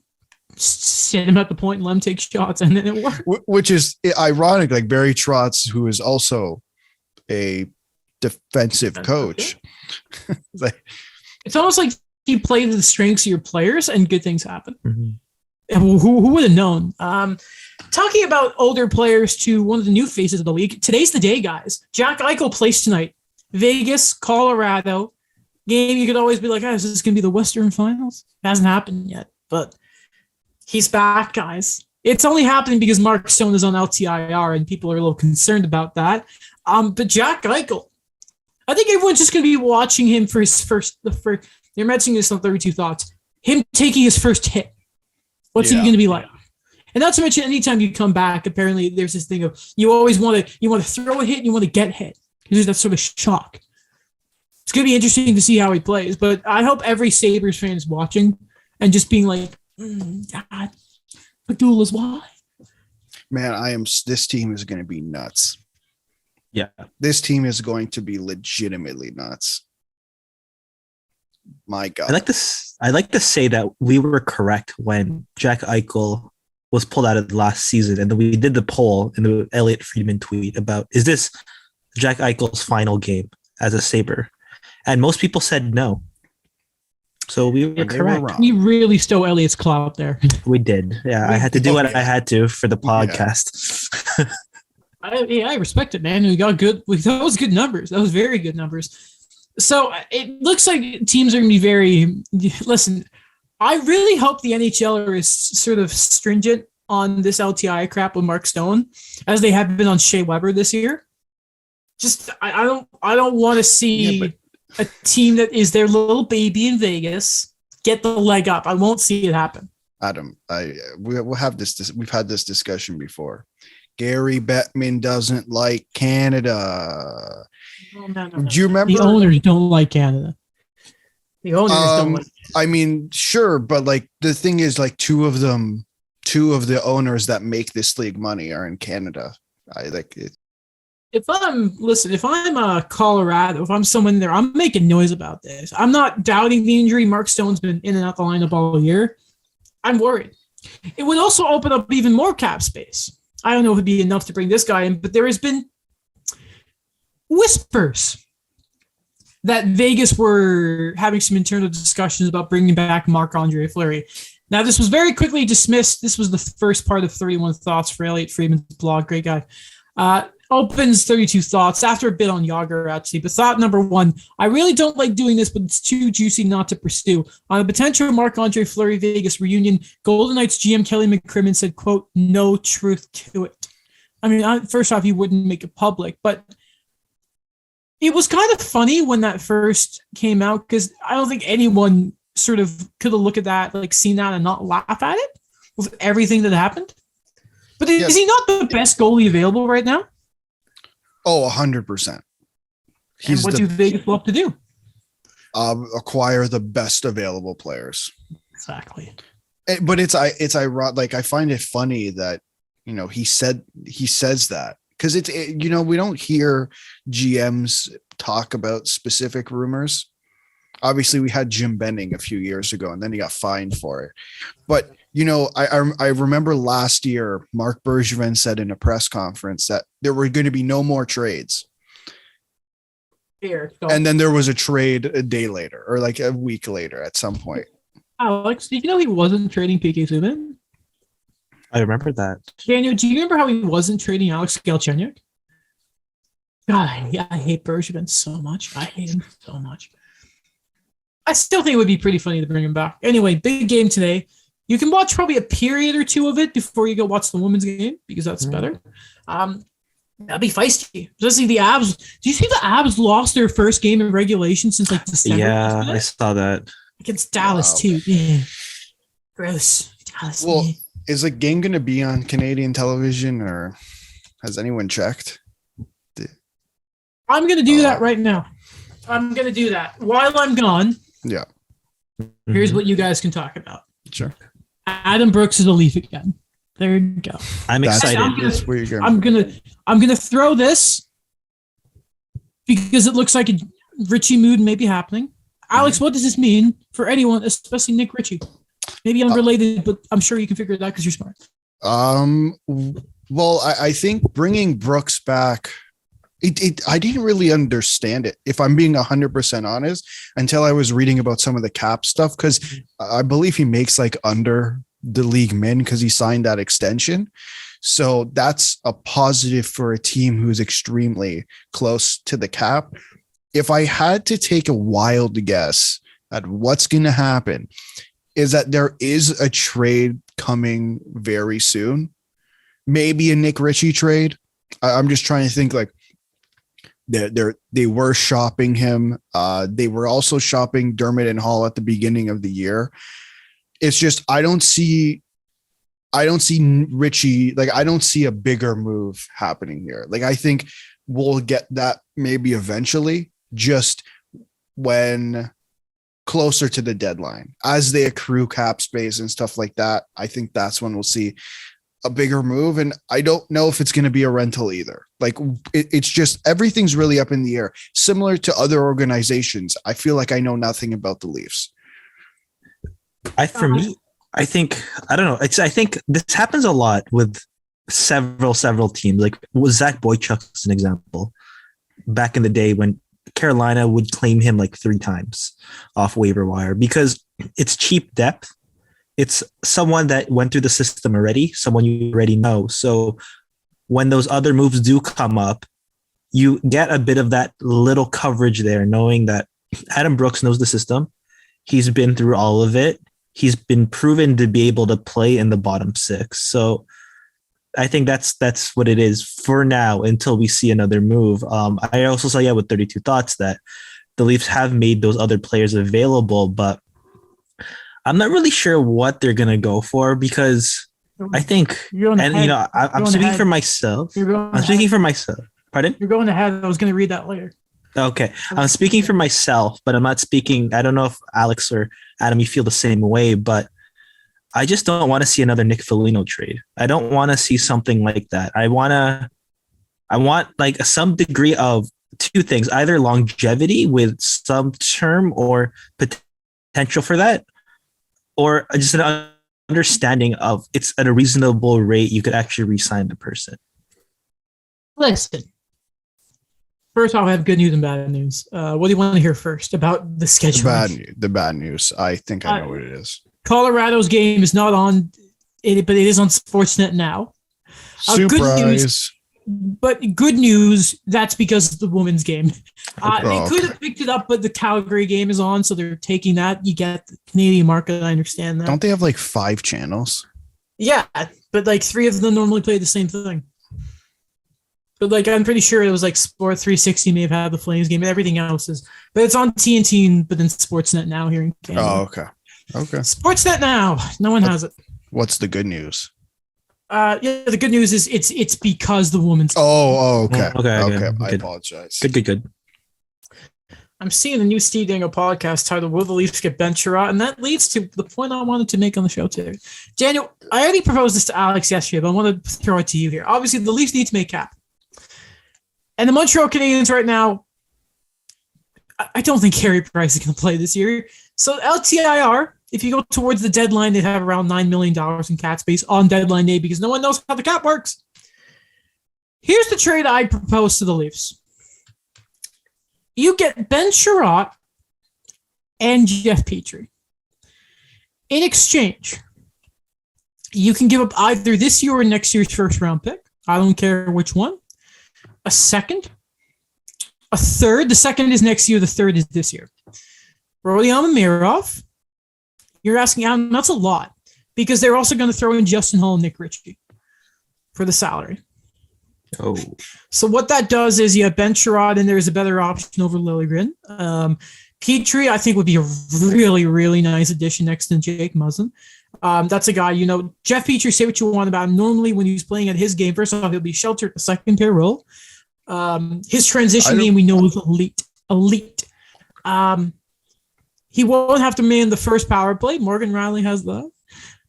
S1: sit him at the point and let him take shots, and then it worked.
S2: Which is ironic, like Barry Trotz, who is also a defensive coach.
S1: It's almost like play to the strengths of your players and good things happen.
S3: Mhm.
S1: And who would have known? Talking about older players to one of the new faces of the league. Today's the day, guys. Jack Eichel plays tonight. Vegas, Colorado. Game you could always be like, oh, is this going to be the Western Finals? It hasn't happened yet, but he's back, guys. It's only happening because Mark Stone is on LTIR and people are a little concerned about that. But Jack Eichel, I think everyone's just going to be watching him for his you're mentioning this on 32 Thoughts, him taking his first hit. What's he going to be like? And not to mention, anytime you come back, apparently there's this thing of you always want to throw a hit and you want to get hit. There's that sort of shock. It's going to be interesting to see how he plays, but I hope every Sabres fan is watching and just being like, God, Padula is why.
S2: Man, this team is going to be nuts.
S3: Yeah.
S2: This team is going to be legitimately nuts. My God.
S3: I like to say that we were correct when Jack Eichel was pulled out of the last season, and then we did the poll in the Elliot Friedman tweet about, is this Jack Eichel's final game as a Sabre? And most people said no. So we were correct.
S1: We really stole Elliot's clout there.
S3: We did. Yeah, I had to do what I had to for the podcast.
S1: Yeah. I respect it, man. We got good. That was good numbers. That was very good numbers. So it looks like teams are going to be very. Listen, I really hope the NHL is sort of stringent on this LTI crap with Mark Stone, as they have been on Shea Weber this year. Just I don't want to see a team that is their little baby in Vegas get the leg up. I won't see it happen.
S2: Adam, we'll have this. We've had this discussion before. Gary Bettman doesn't like Canada.
S1: No.
S2: Do you remember?
S1: The owners don't like Canada. The owners don't like.
S2: I mean, sure, but like the thing is, like two of the owners that make this league money are in Canada. I like it.
S1: If I'm Colorado, if I'm someone there, I'm making noise about this. I'm not doubting the injury. Mark Stone's been in and out the lineup all year. I'm worried. It would also open up even more cap space. I don't know if it'd be enough to bring this guy in, but there has been whispers that Vegas were having some internal discussions about bringing back Marc-Andre Fleury. Now, this was very quickly dismissed. This was the first part of 31 Thoughts for Elliot Friedman's blog. Great guy. Opens 32 Thoughts after a bit on Yager, actually. But thought number one, I really don't like doing this, but it's too juicy not to pursue. On a potential Marc-Andre Fleury Vegas reunion, Golden Knights GM Kelly McCrimmon said, quote, no truth to it. I mean, first off, he wouldn't make it public, but it was kind of funny when that first came out because I don't think anyone sort of could have looked at that, like seen that and not laugh at it with everything that happened. But is he not the best goalie available right now?
S2: Oh, 100%.
S1: And what do Vegas love to do?
S2: Acquire the best available players.
S1: Exactly.
S2: But it's ironic. Like I find it funny that he says that because we don't hear GMs talk about specific rumors. Obviously, we had Jim Benning a few years ago, and then he got fined for it. But I remember last year, Marc Bergevin said in a press conference that there were going to be no more trades. And then there was a trade a day later or like a week later at some point.
S1: Alex, did you know he wasn't trading PK Subban?
S3: I remember that.
S1: Daniel, do you remember how he wasn't trading Alex Galchenyuk? God, I hate Bergevin so much. I hate him so much. I still think it would be pretty funny to bring him back. Anyway, big game today. You can watch probably a period or two of it before you go watch the women's game because that's better. That'd be feisty. Especially the Avs. Do you see the Avs lost their first game in regulation since like December?
S3: Yeah, I saw that.
S1: Against Dallas too. Yeah. Gross. Dallas.
S2: Well, is the game going to be on Canadian television or has anyone checked?
S1: I'm going to do that right now. I'm going to do that while I'm gone.
S2: Yeah.
S1: Here's what you guys can talk about.
S2: Sure.
S1: Adam Brooks is a Leaf again. There you go.
S3: I'm excited.
S1: I'm gonna throw this because it looks like a Richie mood may be happening. Alex, what does this mean for anyone, especially Nick Ritchie? Maybe unrelated, but I'm sure you can figure it out because you're smart.
S2: Well, I think bringing Brooks back I didn't really understand it, if I'm being 100% honest, until I was reading about some of the cap stuff, because I believe he makes like under the league min because he signed that extension. So that's a positive for a team who's extremely close to the cap. If I had to take a wild guess at what's going to happen, is that there is a trade coming very soon. Maybe a Nick Ritchie trade. I'm just trying to think, like, they were shopping him. They were also shopping Dermott and Hall at the beginning of the year. It's just, I don't see Ritchie, like, I don't see a bigger move happening here. Like, I think we'll get that maybe eventually, just when closer to the deadline, as they accrue cap space and stuff like that. I think that's when we'll see a bigger move. And I don't know if it's going to be a rental either. Like, it's just, everything's really up in the air, similar to other organizations. I feel like I know nothing about the Leafs.
S3: I think this happens a lot with several teams. Like, was Zach Boychuk's an example back in the day when Carolina would claim him like 3 times off waiver wire because it's cheap depth. It's someone that went through the system already, someone you already know. So when those other moves do come up, you get a bit of that little coverage there, knowing that Adam Brooks knows the system. He's been through all of it. He's been proven to be able to play in the bottom 6. So I think that's what it is for now until we see another move. I also saw, with 32 Thoughts, that the Leafs have made those other players available, but I'm not really sure what they're going to go for, because I think, I'm speaking for myself. I'm speaking for myself. Pardon?
S1: You're going ahead. I was going to read that later.
S3: Okay. I'm speaking for myself, but I'm not speaking. I don't know if Alex or Adam, you feel the same way, but I just don't want to see another Nick Foligno trade. I don't want to see something like that. I want like some degree of 2 things, either longevity with some term or potential for that, or just an understanding of it's at a reasonable rate. You could actually re-sign the person.
S1: Listen, first off, I have good news and bad news. What do you want to hear first about the schedule?
S2: The bad news. I think I know what it is.
S1: Colorado's game is not on it, but it is on Sportsnet now.
S2: Surprise.
S1: Good news, that's because of the women's game. They could have picked it up, but the Calgary game is on, so they're taking that. You get the Canadian market, I understand that.
S2: Don't they have like 5 channels?
S1: Yeah, but like 3 of them normally play the same thing. But like, I'm pretty sure it was like Sport 360 may have had the Flames game, and everything else is. But it's on TNT, but then Sportsnet now here in Canada.
S2: Oh, okay.
S1: Sportsnet now. No one has it.
S2: What's the good news?
S1: The good news is it's because the woman's.
S2: Okay.
S3: Okay.
S2: I apologize.
S3: Good.
S1: I'm seeing a new Steve Dangle podcast titled "Will the Leafs Get Ben Sherratt?" and that leads to the point I wanted to make on the show today. Daniel, I already proposed this to Alex yesterday, but I want to throw it to you here. Obviously, the Leafs need to make cap, and the Montreal Canadiens right now, I don't think Carey Price is going to play this year. So LTIR, if you go towards the deadline, they'd have around $9 million in cap space on deadline day because no one knows how the cap works. Here's the trade I propose to the Leafs. You get Ben Sherratt and Jeff Petrie. In exchange, you can give up either this year or next year's first round pick. I don't care which one. A second. A third. The second is next year. The third is this year. Rodion Amirov. You're asking Adam, that's a lot because they're also going to throw in Justin Hall and Nick Ritchie for the salary.
S3: Oh.
S1: So what that does is you have Ben Sherratt and there's a better option over Liljegren. Petrie, I think, would be a really, really nice addition next to Jake Muzzin. That's a guy, Jeff Petrie, say what you want about him. Normally when he's playing at his game, first off, he'll be sheltered the second pair role. His transition game we know is elite. He won't have to man the first power play. Morgan Riley has that.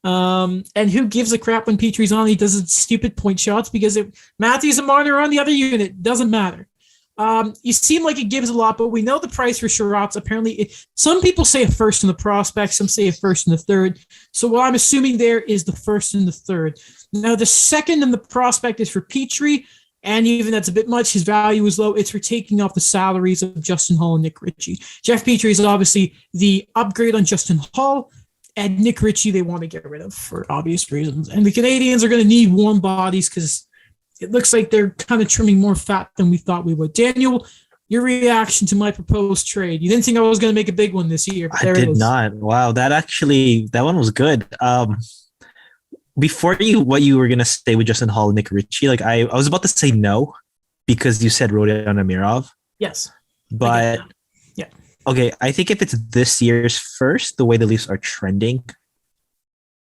S1: And who gives a crap when Petrie's on? He does his stupid point shots because if Matthews and Marner are on the other unit, doesn't matter. You seem like it gives a lot, but we know the price for Sherratt's apparently. Some people say a first in the prospect, some say a first in the third. So what I'm assuming there is the first and the third. Now the second in the prospect is for Petrie. And even that's a bit much. His value is low. It's for taking off the salaries of Justin Hall and Nick Ritchie. Jeff Petrie is obviously the upgrade on Justin Hall, and Nick Ritchie they want to get rid of for obvious reasons. And the Canadians are going to need warm bodies because it looks like they're kind of trimming more fat than we thought we would. Daniel, your reaction to my proposed trade. You didn't think I was going to make a big one this year. But
S3: I did not. Wow, that one was good. Before what you were gonna say with Justin Hall and Nick Ritchie, like I was about to say no because you said Rodion Amirov.
S1: Yes.
S3: But
S1: yeah.
S3: Okay, I think if it's this year's first, the way the Leafs are trending,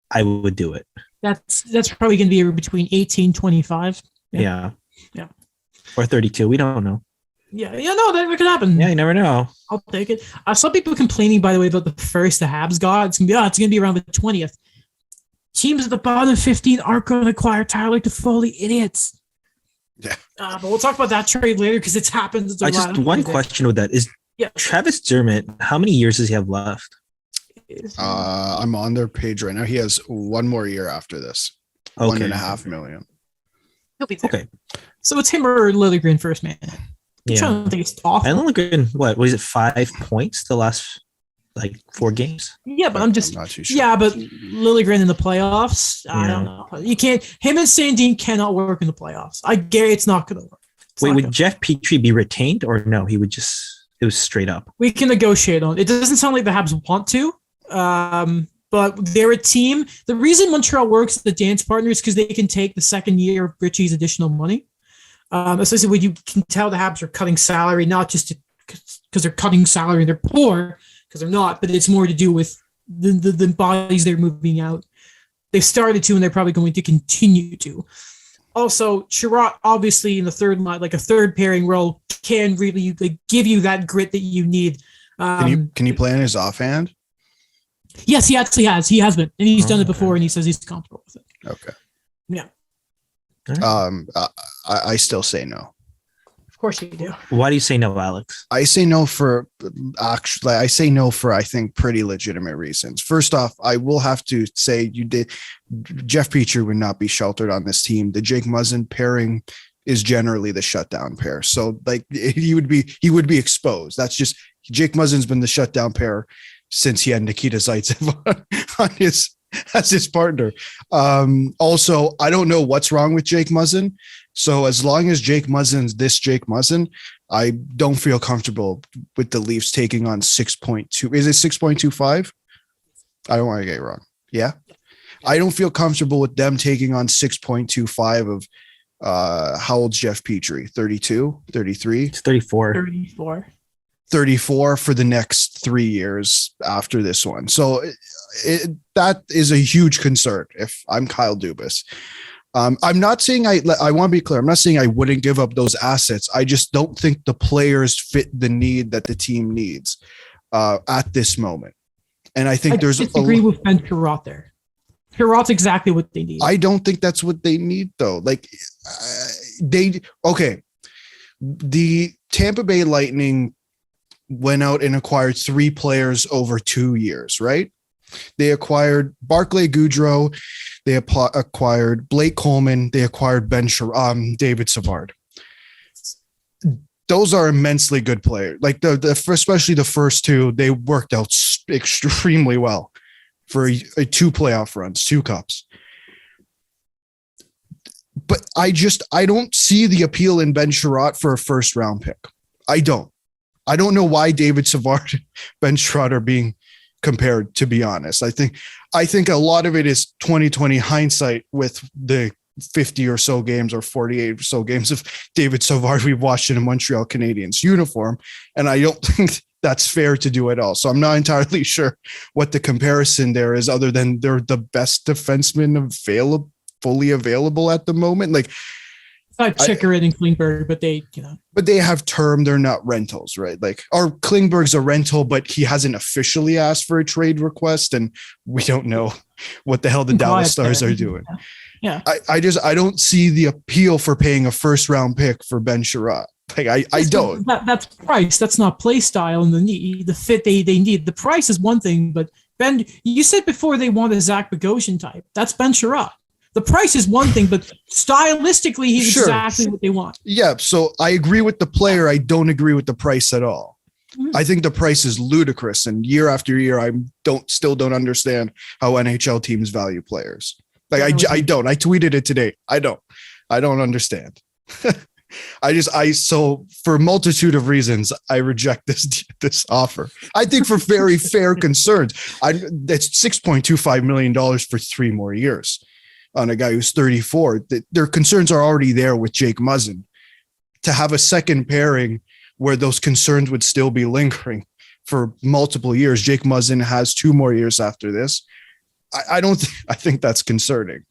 S3: I would do it.
S1: That's probably gonna be between 18-25.
S3: Yeah. Or 32. We don't know.
S1: Yeah, no, that could happen.
S3: Yeah, you never know.
S1: I'll take it. I saw people complaining, by the way, about the first the Habs got. It's gonna be around the 20th. Teams at the bottom 15 aren't going to acquire Tyler Toffoli, idiots.
S2: Yeah.
S1: But we'll talk about that trade later because it's happened.
S3: One question with that is Travis Dermott, how many years does he have left?
S2: I'm on their page right now. He has one more year after this.
S3: Okay.
S2: $1.5 million.
S1: He'll be there.
S3: Okay.
S1: So it's him or Liljegren first, man. I'm trying to think it's awful.
S3: And Liljegren, what was it, 5 points the last 4 games?
S1: Yeah, but I'm not too sure. Yeah, but Liljegren in the playoffs, I don't know. You can't. Him and Sandin cannot work in the playoffs. I guarantee it's not going to work.
S3: Would Jeff Petrie be retained or no? He would it was straight up.
S1: We can negotiate on it. It doesn't sound like the Habs want to, but they're a team. The reason Montreal works as the dance partner is because they can take the second year of Ritchie's additional money. Especially when you can tell the Habs are cutting salary, not just because they're cutting salary and they're poor. Because they're not, but it's more to do with the bodies they're moving out. They've started to, and they're probably going to continue to. Also, Sherratt, obviously, in the third line, like a third pairing role, can really give you that grit that you need.
S2: Can you play on his offhand?
S1: Yes, he actually has. He has been, and he's done it before, and he says he's comfortable with it.
S2: Okay.
S1: Yeah.
S2: I still say no.
S1: Of course you do.
S3: Why do you say no, Alex?
S2: I say no for I think pretty legitimate reasons. First off, I will have to say Jeff Petrie would not be sheltered on this team. The Jake Muzzin pairing is generally the shutdown pair. So he would be exposed. That's just Jake Muzzin's been the shutdown pair since he had Nikita Zaitsev as his partner. Also, I don't know what's wrong with Jake Muzzin. So as long as Jake Muzzin's Jake Muzzin, I don't feel comfortable with the Leafs taking on 6.2. Is it 6.25? I don't want to get it wrong. Yeah. I don't feel comfortable with them taking on 6.25 of how old's Jeff Petrie? 32, 33?
S3: It's 34.
S1: 34
S2: for the next 3 years after this one. So that is a huge concern if I'm Kyle Dubas. I'm not saying I want to be clear. I'm not saying I wouldn't give up those assets. I just don't think the players fit the need that the team needs at this moment. And I think I
S1: disagree with Ben Sherratt there. Sherratt's exactly what they need.
S2: I don't think that's what they need though. The Tampa Bay Lightning went out and acquired 3 players over 2 years, right? They acquired Barclay Goodrow. They acquired Blake Coleman. They acquired David Savard. Those are immensely good players. Especially the first 2, they worked out extremely well for 2 playoff runs, 2 cups. But I don't see the appeal in Ben Sherratt for a first round pick. I don't know why David Savard and Ben Sherratt are being compared, to be honest. I think a lot of it is 2020 hindsight with the 50 or so games or 48 or so games of David Savard we've watched in a Montreal Canadiens uniform. And I don't think that's fair to do at all. So I'm not entirely sure what the comparison there is other than they're the best defenseman fully available at the moment.
S1: Chikrin and Klingberg, but they
S2: have term. They're not rentals, right? Or Klingberg's a rental, but he hasn't officially asked for a trade request, and we don't know what the hell the Dallas Stars are doing.
S1: Yeah.
S2: I don't see the appeal for paying a first round pick for Ben Sherratt. I don't.
S1: That's price. That's not play style and the fit they need. The price is one thing, but Ben, you said before they want a Zach Bogosian type. That's Ben Sherratt. The price is one thing, but stylistically, he's exactly what they want.
S2: Yeah, so I agree with the player. I don't agree with the price at all. I think the price is ludicrous, and year after year, I still don't understand how NHL teams value players. Like I don't. I tweeted it today. I don't understand. So for a multitude of reasons, I reject this offer. I think for very fair concerns, that's $6.25 million for 3 more years on a guy who's 34. Their concerns are already there with Jake Muzzin. To have a second pairing where those concerns would still be lingering for multiple years. Jake Muzzin has 2 more years after this. I think that's concerning,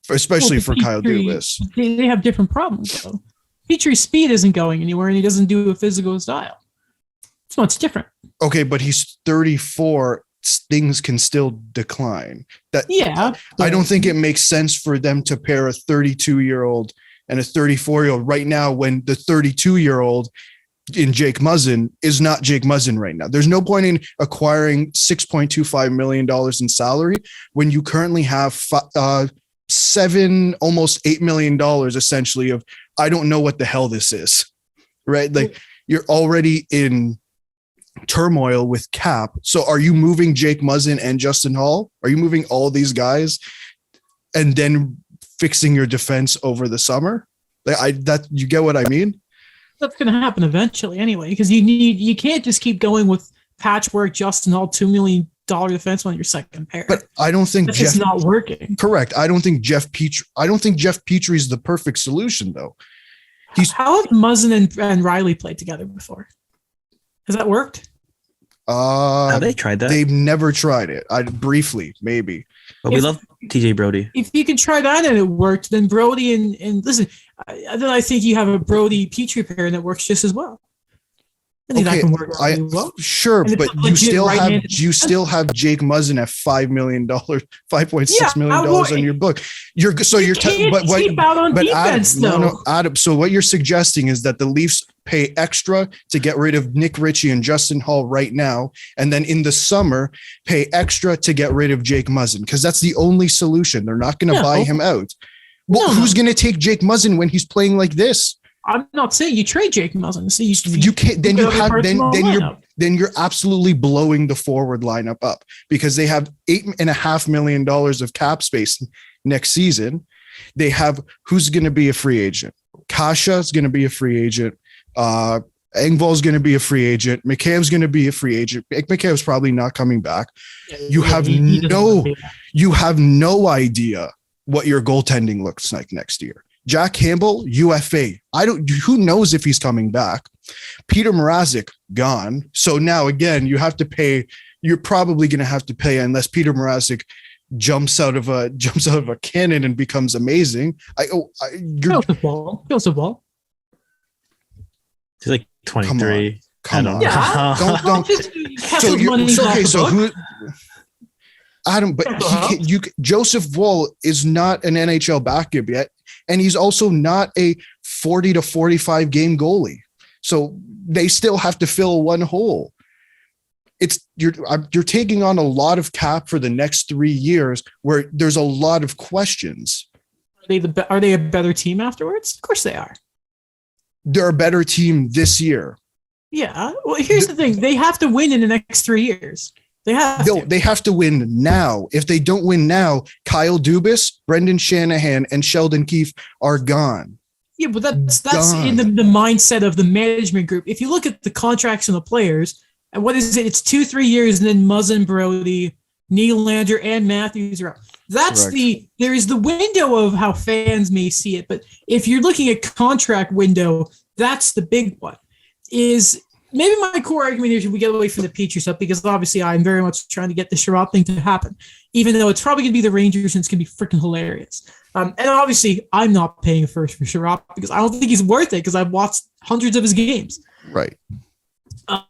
S2: especially for Kyle Dubas.
S1: They have different problems though. Petrie's speed isn't going anywhere, and he doesn't do a physical style. It's much different.
S2: Okay, but he's 34. Things can still decline. I don't think it makes sense for them to pair a 32-year-old and a 34-year-old right now when the 32-year-old in Jake Muzzin is not Jake Muzzin right now. There's no point in acquiring $6.25 million in salary when you currently have $7, almost $8 million essentially of, I don't know what the hell this is, right? Like you're already in turmoil with cap. So are you moving Jake Muzzin and Justin Hall? Are you moving all these guys and then fixing your defense over the summer? You get what I mean?
S1: That's going to happen eventually anyway, because you can't just keep going with patchwork Justin Hall $2 million defense on your second pair.
S2: But I don't think
S1: it's not working.
S2: Correct. I don't think Jeff Petrie is the perfect solution though.
S1: How have Muzzin and Riley played together before? Has that worked?
S3: Have they tried that?
S2: They've never tried it. Briefly, maybe.
S3: But we love TJ Brody.
S1: If you can try that and it worked, then Brody and listen, then I think you have a Brody Petrie pair that works just as well. I think that can work really well.
S2: Sure, but you still have Jake Muzzin at $5 million, $5.6 million on your book. Adam. So what you're suggesting is that the Leafs pay extra to get rid of Nick Ritchie and Justin Hall right now, and then in the summer pay extra to get rid of Jake Muzzin, because that's the only solution. They're not going to buy him out. Well, who's going to take Jake Muzzin when he's playing like this?
S1: I'm not saying you trade Jake Muzzin. So
S2: you can't. Then you're absolutely blowing the forward lineup up, because they have $8.5 million of cap space next season. They have, who's going to be a free agent? Kasha is going to be a free agent. Engvall's going to be a free agent. McCabe's going to be a free agent. McCabe's probably not coming back. You have no idea what your goaltending looks like next year. Jack Campbell, UFA. Who knows if he's coming back? Peter Mrazek, gone. So now again, you're probably going to have to pay, unless Peter Mrazek jumps out of a cannon and becomes amazing.
S1: Joseph Wall.
S3: He's like 23.
S2: Come on.
S1: Yeah.
S2: Don't. So who? Adam, but Joseph Woll is not an NHL backup yet, and he's also not a 40 to 45 game goalie. So they still have to fill one hole. You're taking on a lot of cap for the next 3 years, where there's a lot of questions.
S1: Are they a better team afterwards? Of course they are.
S2: They're a better team this year.
S1: Yeah. Well, here's the thing: they have to win in the next 3 years. They have to win now. If they don't win now, Kyle Dubas, Brendan Shanahan, and Sheldon Keefe are gone. Yeah, but that's in the mindset of the management group. If you look at the contracts and the players, and what is it? It's 2-3 years, and then Muzzin, Brody, Nylander, and Matthews are out. There is the window of how fans may see it. But if you're looking at contract window, that's the big one. Maybe my core argument is we get away from the Petrie stuff, because obviously I'm very much trying to get the Sherrod thing to happen, even though it's probably going to be the Rangers and it's going to be freaking hilarious. And obviously I'm not paying first for Sherrod, because I don't think he's worth it, because I've watched hundreds of his games.
S2: Right.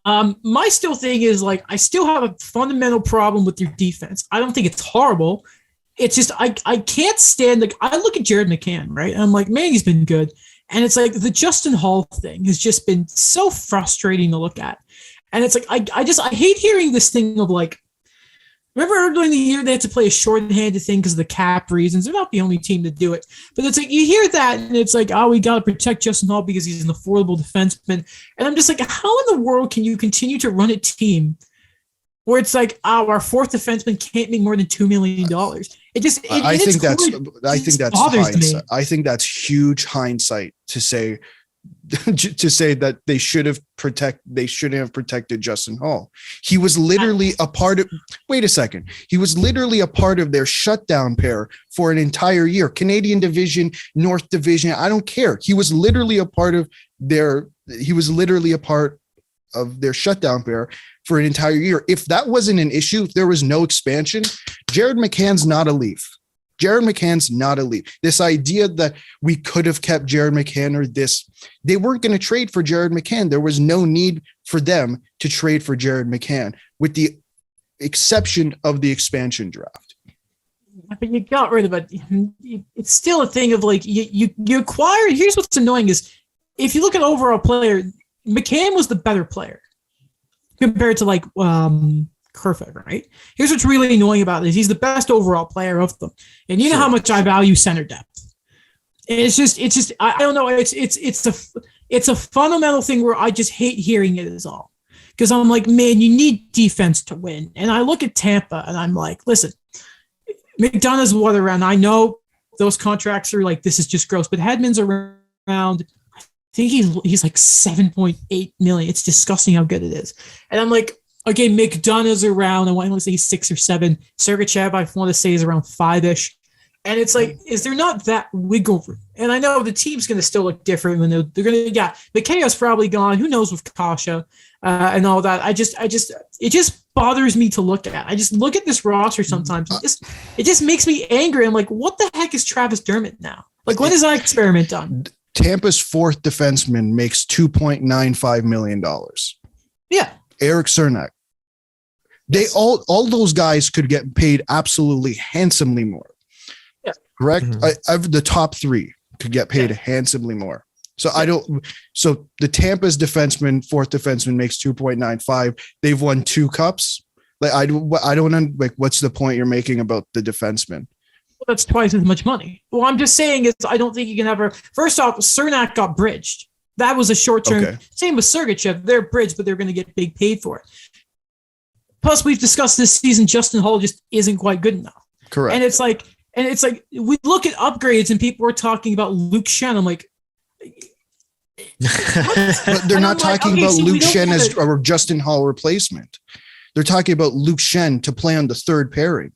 S1: My still thing is, like, I still have a fundamental problem with your defense. I don't think it's horrible. It's just I can't stand, like, I look at Jared McCann, right? And I'm like, man, he's been good. And it's like the Justin Hall thing has just been so frustrating to look at. And it's like, I hate hearing this thing of like, Remember earlier in the year they had to play a short-handed thing because of the cap reasons. They're not the only team to do it. But it's like you hear that and it's like, oh, we got to protect Justin Hall because he's an affordable defenseman. And I'm just like, how in the world can you continue to run a team where it's like, oh, our fourth defenseman can't make more than $2 million?
S2: I think that's hindsight. I think that's huge hindsight to say that they shouldn't have protected Justin Hall. He was literally a part of He was literally a part of their shutdown pair for an entire year. Canadian division, North division, I don't care. He was literally a part of their shutdown pair for an entire year. If that wasn't an issue, if there was no expansion, Jared McCann's not a Leaf. This idea that we could have kept Jared McCann they weren't going to trade for Jared McCann. There was no need for them to trade for Jared McCann with the exception of the expansion draft.
S1: But you got rid of it. It's still a thing of like, you acquire. Here's what's annoying is if you look at overall player, McCann was the better player compared to like, Kerfoot, right? Here's what's really annoying about this. He's the best overall player of them. And you know how much I value center depth. It's just, I don't know. It's a fundamental thing where I just hate hearing it is all. Because I'm like, man, you need defense to win. And I look at Tampa and I'm like, listen, McDonough's what around. I know those contracts are like, this is just gross, but Hedman's around, I think he's like 7.8 million. It's disgusting how good it is. And I'm like, okay, McDonough's around. I want to say 6 or 7. Sergachev, I want to say, is around 5-ish. And it's like, is there not that wiggle room? And I know the team's going to still look different when they're going to, McKay's probably gone. Who knows with Kasha and all that. It just bothers me to look at. I just look at this roster sometimes. It just makes me angry. I'm like, what the heck is Travis Dermott now? Like, when is that experiment done?
S2: Tampa's fourth defenseman makes $2.95 million.
S1: Yeah.
S2: Eric Cernak. They all those guys could get paid absolutely handsomely more.
S1: Yeah.
S2: Correct? Mm-hmm. The top 3 could get paid handsomely more. So so the Tampa's fourth defenseman makes 2.95. They've won 2 cups. Like I don't like what's the point you're making about the defenseman?
S1: Well, that's twice as much money. Well, I'm just saying is I don't think you can ever. First off, Cernak got bridged. That was a short term. Okay. Same with Sergachev. They're bridged, but they're going to get big paid for it. Plus, we've discussed this season, Justin Hall just isn't quite good enough.
S2: Correct.
S1: And it's like we look at upgrades and people are talking about Luke Shen. I'm like,
S2: but they're not talking about Luke Shen as a Justin Hall replacement. They're talking about Luke Shen to play on the third pairing.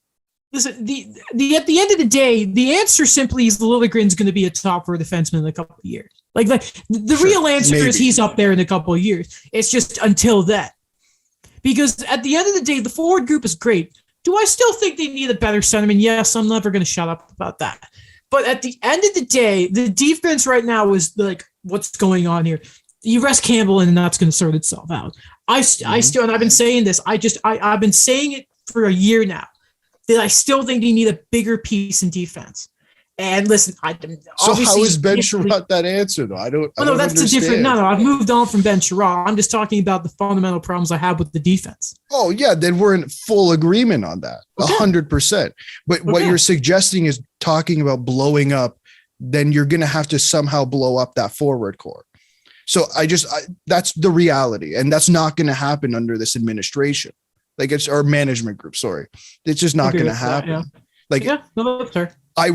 S1: Listen, at the end of the day, the answer simply is Liljegren's going to be a top 4 defenseman in a couple of years. Like the real answer is he's up there in a couple of years. It's just until then. Because at the end of the day, the forward group is great. Do I still think they need a better centerman? Yes, I'm never going to shut up about that. But at the end of the day, the defense right now is like, what's going on here? You rest Campbell and that's going to sort itself out. I still, and I've been saying this, I've been saying it for a year now, that I still think they need a bigger piece in defense. And listen,
S2: so how is Ben Sherratt that answer though? I don't
S1: that's
S2: understand.
S1: a different. No, I've moved on from Ben Sherratt. I'm just talking about the fundamental problems I have with the defense.
S2: Oh yeah, then we're in full agreement on that, 100%. But what you're suggesting is talking about blowing up. Then you're going to have to somehow blow up that forward core. So that's the reality, and that's not going to happen under this administration. Like it's our management group. Sorry, it's just not going to happen.
S1: No, that's fair.
S2: I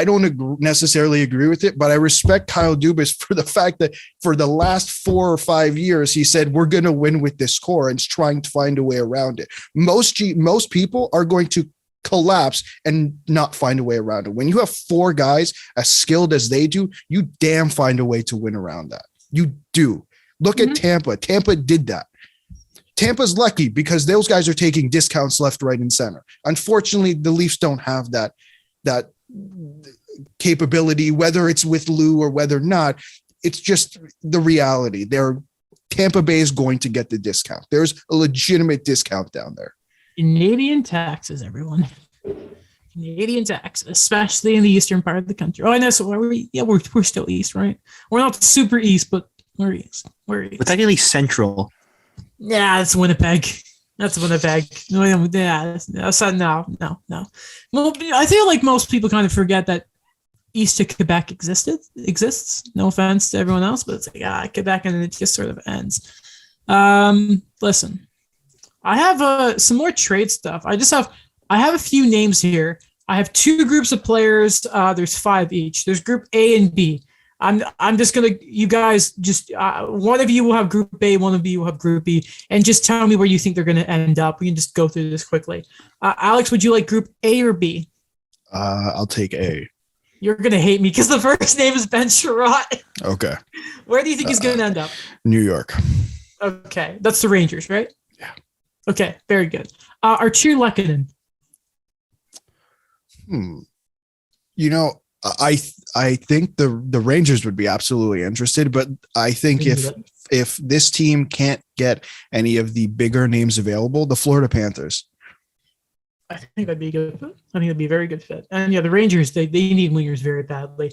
S2: don't necessarily agree with it, but I respect Kyle Dubas for the fact that for the last 4 or 5 years, he said, we're going to win with this core and is trying to find a way around it. Most people are going to collapse and not find a way around it. When you have 4 guys as skilled as they do, you damn find a way to win around that. You do. Look at Tampa. Tampa did that. Tampa's lucky because those guys are taking discounts left, right, and center. Unfortunately, the Leafs don't have that capability, whether it's with Lou or whether not. It's just the reality. Tampa Bay is going to get the discount. There's a legitimate discount down there.
S1: Canadian taxes, everyone. Canadian taxes, especially in the eastern part of the country. Oh, I know. So we're still east, right? We're not super east, but we're east. We're
S3: technically central.
S1: Yeah, it's Winnipeg. That's Winnipeg. Yeah, no. Well, I feel like most people kind of forget that east of Quebec exists. No offense to everyone else, but it's like Quebec, and then it just sort of ends. Listen, I have some more trade stuff. I have a few names here. I have two groups of players. There's 5 each. There's Group A and B. I'm just gonna, you guys just one of you will have Group A, one of you will have Group B, and just tell me where you think they're gonna end up. We can just go through this quickly. Alex, would you like Group A or B?
S2: I'll take A.
S1: You're gonna hate me because the first name is Ben Sherratt.
S2: Okay.
S1: Where do you think he's gonna end up?
S2: New York.
S1: Okay, that's the Rangers, right?
S2: Yeah.
S1: Okay, very good. Archie Lehkonen.
S2: You know, I think the Rangers would be absolutely interested, but I think if this team can't get any of the bigger names available, the Florida Panthers.
S1: I think that'd be good. I think that'd be a very good fit. And yeah, the Rangers, they need wingers very badly.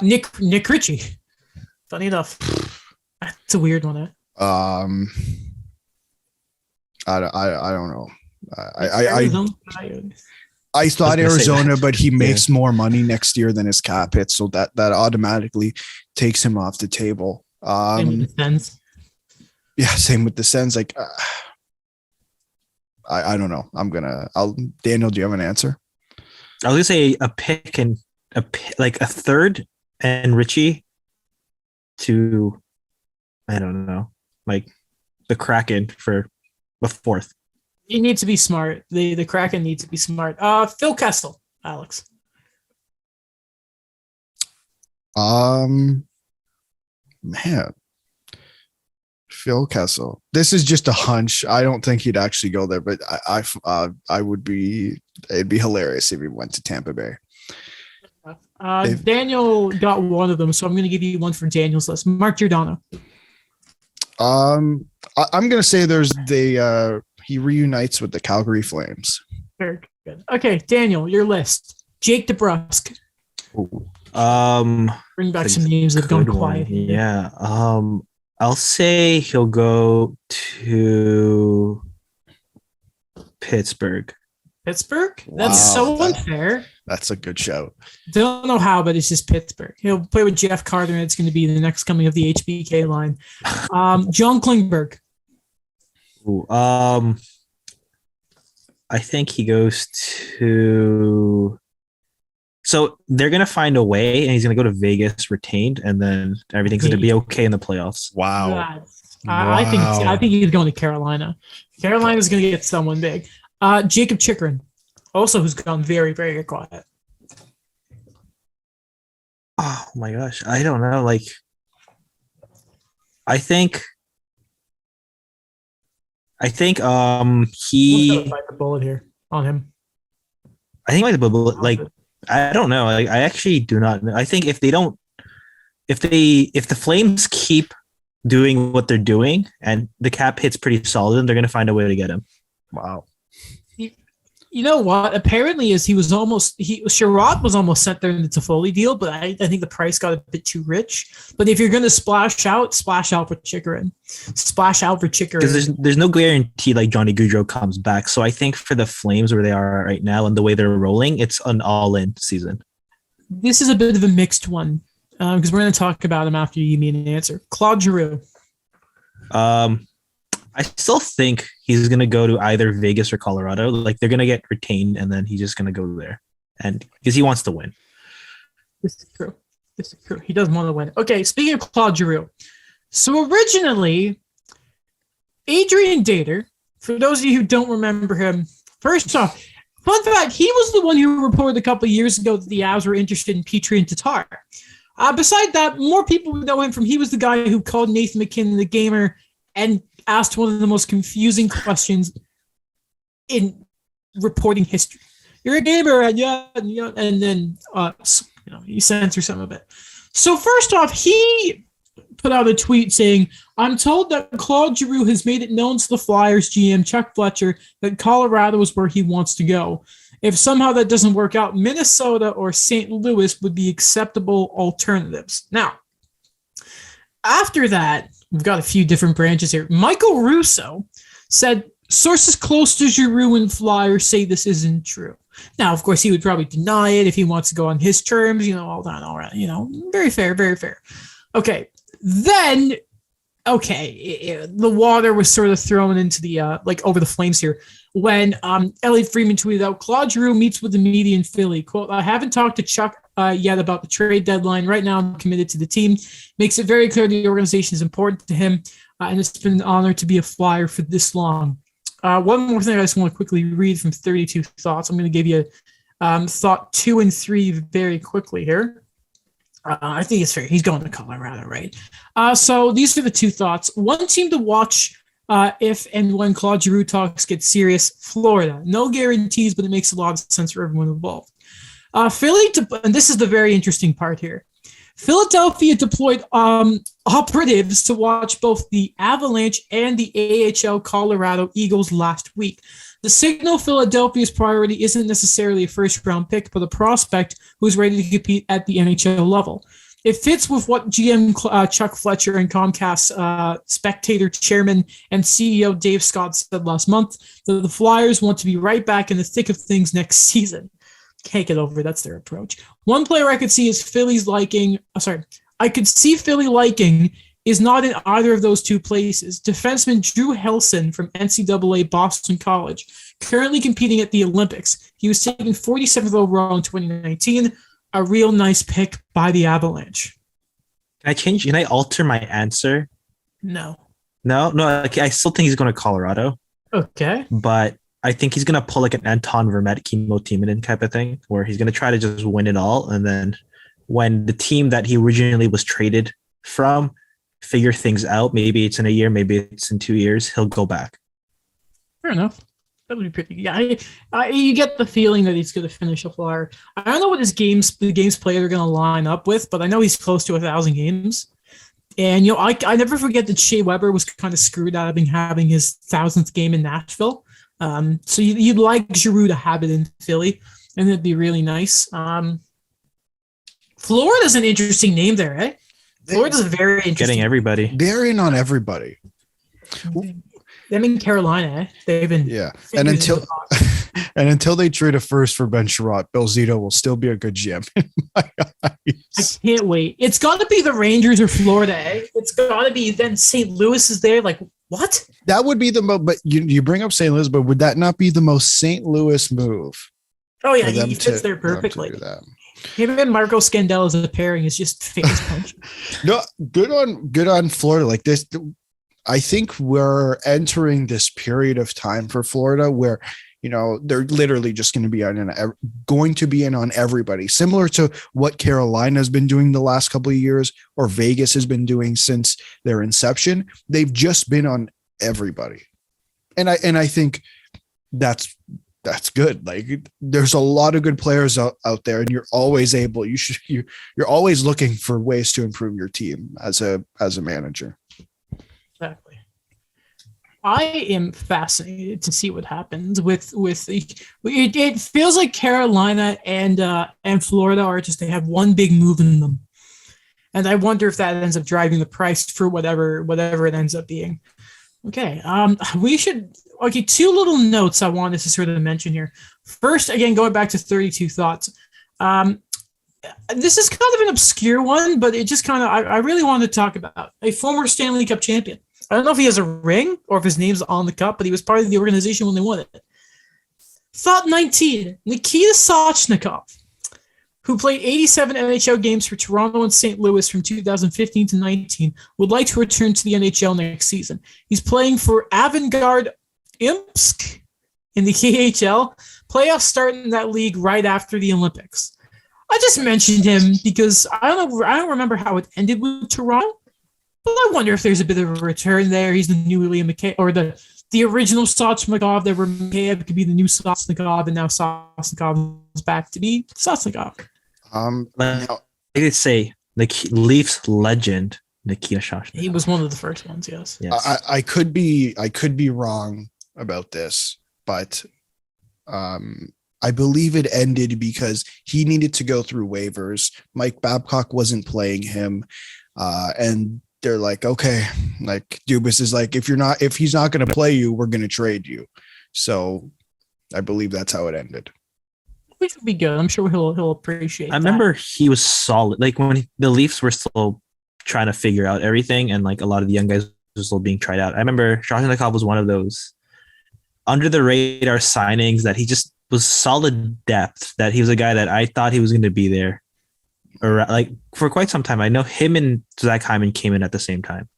S1: Nick Ritchie. Funny enough. That's a weird one.
S2: I don't know. I thought Arizona, but he makes more money next year than his cap hit, so that automatically takes him off the table.
S1: Same with the Sens.
S2: Yeah, same with the Sens. Like, I don't know. Daniel, do you have an answer?
S3: I was gonna say a pick and a third and Richie to, I don't know, like the Kraken for the 4th.
S1: You need to be smart. The Kraken needs to be smart. Phil Kessel, Alex.
S2: Man, Phil Kessel. This is just a hunch. I don't think he'd actually go there, but I would be. It'd be hilarious if he went to Tampa Bay.
S1: Daniel got one of them, so I'm going to give you one for Daniel's list. Mark Giordano.
S2: I'm going to say he reunites with the Calgary Flames.
S1: Very good. Okay, Daniel, your list. Jake DeBrusk. Bring back some names that have gone quiet.
S3: Yeah. I'll say he'll go to Pittsburgh.
S1: Pittsburgh? That's so unfair.
S2: That's a good shout.
S1: Don't know how, but it's just Pittsburgh. He'll play with Jeff Carter, and it's going to be the next coming of the HBK line. John Klingberg.
S3: I think he goes to. So they're gonna find a way, and he's gonna go to Vegas retained, and then everything's gonna be okay in the playoffs.
S2: Wow.
S1: I think he's going to Carolina. Carolina's gonna get someone big. Jacob Chikrin, also who's gone very, very quiet.
S3: Oh my gosh, I don't know. Like, I think he.
S1: Bite the bullet here on him.
S3: I think I don't know. I actually do not know. I think if the Flames keep doing what they're doing and the cap hits pretty solid, then they're going to find a way to get him.
S2: Wow.
S1: You know what? Apparently, Sherratt was almost sent there in the Toffoli deal, but I think the price got a bit too rich. But if you're going to splash out for Chikrin. Splash out for Chikrin.
S3: Because there's no guarantee like Johnny Gaudreau comes back. So I think for the Flames where they are right now and the way they're rolling, it's an all-in season.
S1: This is a bit of a mixed one because we're going to talk about him after you mean an answer. Claude Giroux.
S3: I still think he's going to go to either Vegas or Colorado. Like they're going to get retained and then he's just going to go there and because he wants to win.
S1: This is true. He doesn't want to win. Okay. Speaking of Claude Giroux. So originally Adrian Dater, for those of you who don't remember him, first off, fun fact, he was the one who reported a couple of years ago that the Avs were interested in Petrie and Tatar. Beside that, more people would know him from, he was the guy who called Nathan McKinnon the gamer and asked one of the most confusing questions in reporting history. You're a gamer, and then you censor some of it. So first off, he put out a tweet saying, "I'm told that Claude Giroux has made it known to the Flyers GM Chuck Fletcher that Colorado is where he wants to go. If somehow that doesn't work out, Minnesota or St. Louis would be acceptable alternatives." Now, after that, we've got a few different branches here. Michael Russo said sources close to Giroux and Flyers say this isn't true. Now, of course, he would probably deny it if he wants to go on his terms, all that, all right. Very fair, very fair. Okay. Then, the water was sort of thrown into the, over the flames here when Elliot Friedman tweeted out, Claude Giroux meets with the media in Philly. Quote, I haven't talked to Chuck yet about the trade deadline. Right now, I'm committed to the team. Makes it very clear the organization is important to him, and it's been an honor to be a Flyer for this long. One more thing I just want to quickly read from 32 Thoughts. I'm going to give you thought 2 and 3 very quickly here. I think it's fair. He's going to Colorado, right? So these are the 2 thoughts. One team to watch if and when Claude Giroux talks get serious, Florida. No guarantees, but it makes a lot of sense for everyone involved. Philly, and this is the very interesting part here. Philadelphia deployed operatives to watch both the Avalanche and the AHL Colorado Eagles last week. The signal Philadelphia's priority isn't necessarily a first-round pick, but a prospect who's ready to compete at the NHL level. It fits with what GM Chuck Fletcher and Comcast Spectator Chairman and CEO Dave Scott said last month, that the Flyers want to be right back in the thick of things next season. Can't get over that's their approach. One player I could see is I could see Philly liking is not in either of those 2 places. Defenseman Drew Helson from NCAA Boston College, currently competing at the Olympics. He was taken 47th overall in 2019. A real nice pick by the Avalanche.
S3: Can I alter my answer?
S1: No.
S3: I still think he's going to Colorado.
S1: Okay.
S3: But I think he's going to pull like an Anton Vermette, Kimmo Timonen type of thing, where he's going to try to just win it all. And then when the team that he originally was traded from figure things out, maybe it's in a year, maybe it's in 2 years, he'll go back.
S1: Fair enough. That would be pretty. Yeah, you get the feeling that he's going to finish a Flyer. I don't know what the games played are going to line up with, but I know he's close to 1,000 games. And I never forget that Shea Weber was kind of screwed out of having his 1,000th game in Nashville. So you'd like Giroux to have it in Philly, and it'd be really nice. Florida's an interesting name there, eh? Florida's a very interesting.
S3: Getting everybody.
S2: They're in on everybody.
S1: Them in Carolina, eh? They've been
S2: and until they trade a first for Ben Sherratt, Bill Zito will still be a good GM in my eyes.
S1: I can't wait. It's got to be the Rangers or Florida, eh? It's got to be. Then St. Louis is there. Like what?
S2: That would be the most. But you bring up St. Louis, but would that not be the most St. Louis move?
S1: Oh yeah, he fits there perfectly. Him and Marco Scandella as a pairing is just face punch.
S2: No, good on Florida. Like this, I think we're entering this period of time for Florida where they're literally just going to be in on everybody, similar to what Carolina has been doing the last couple of years, or Vegas has been doing since their inception. They've just been on everybody, and I think that's good. Like there's a lot of good players out there, and you're always looking for ways to improve your team as a manager.
S1: Exactly. I am fascinated to see what happens with it feels like Carolina and Florida are just, they have one big move in them. And I wonder if that ends up driving the price for whatever it ends up being. Okay. Two little notes I wanted to sort of mention here. First, again, going back to 32 Thoughts. This is kind of an obscure one, but it just kind of, I really wanted to talk about a former Stanley Cup champion. I don't know if he has a ring or if his name's on the cup, but he was part of the organization when they won it. Thought 19, Nikita Sochnikov, who played 87 NHL games for Toronto and St. Louis from 2015 to 19, would like to return to the NHL next season. He's playing for Avangard Imsk in the KHL. Playoffs start in that league right after the Olympics. I just mentioned him because I don't remember how it ended with Toronto. But I wonder if there's a bit of a return there. He's the new William McKay, or the original Sochnikov that were McKay could be the new Sochnikov, and now Sochnikov is back to be Sochnikov.
S3: I did say the Leafs legend Nikita Sochnikov.
S1: He was one of the first ones. Yes.
S2: I could be wrong about this, but I believe it ended because he needed to go through waivers. Mike Babcock wasn't playing him, and they're like, okay, like Dubas is like, if he's not going to play you, we're going to trade you. So I believe that's how it ended.
S1: Which would be good. I'm sure he'll appreciate.
S3: I remember he was solid. Like when the Leafs were still trying to figure out everything, and like a lot of the young guys were still being tried out. I remember Sharzhenikov was one of those under the radar signings that he just was solid depth. That he was a guy that I thought he was going to be there, or like for quite some time. I know him and Zach Hyman came in at the same time.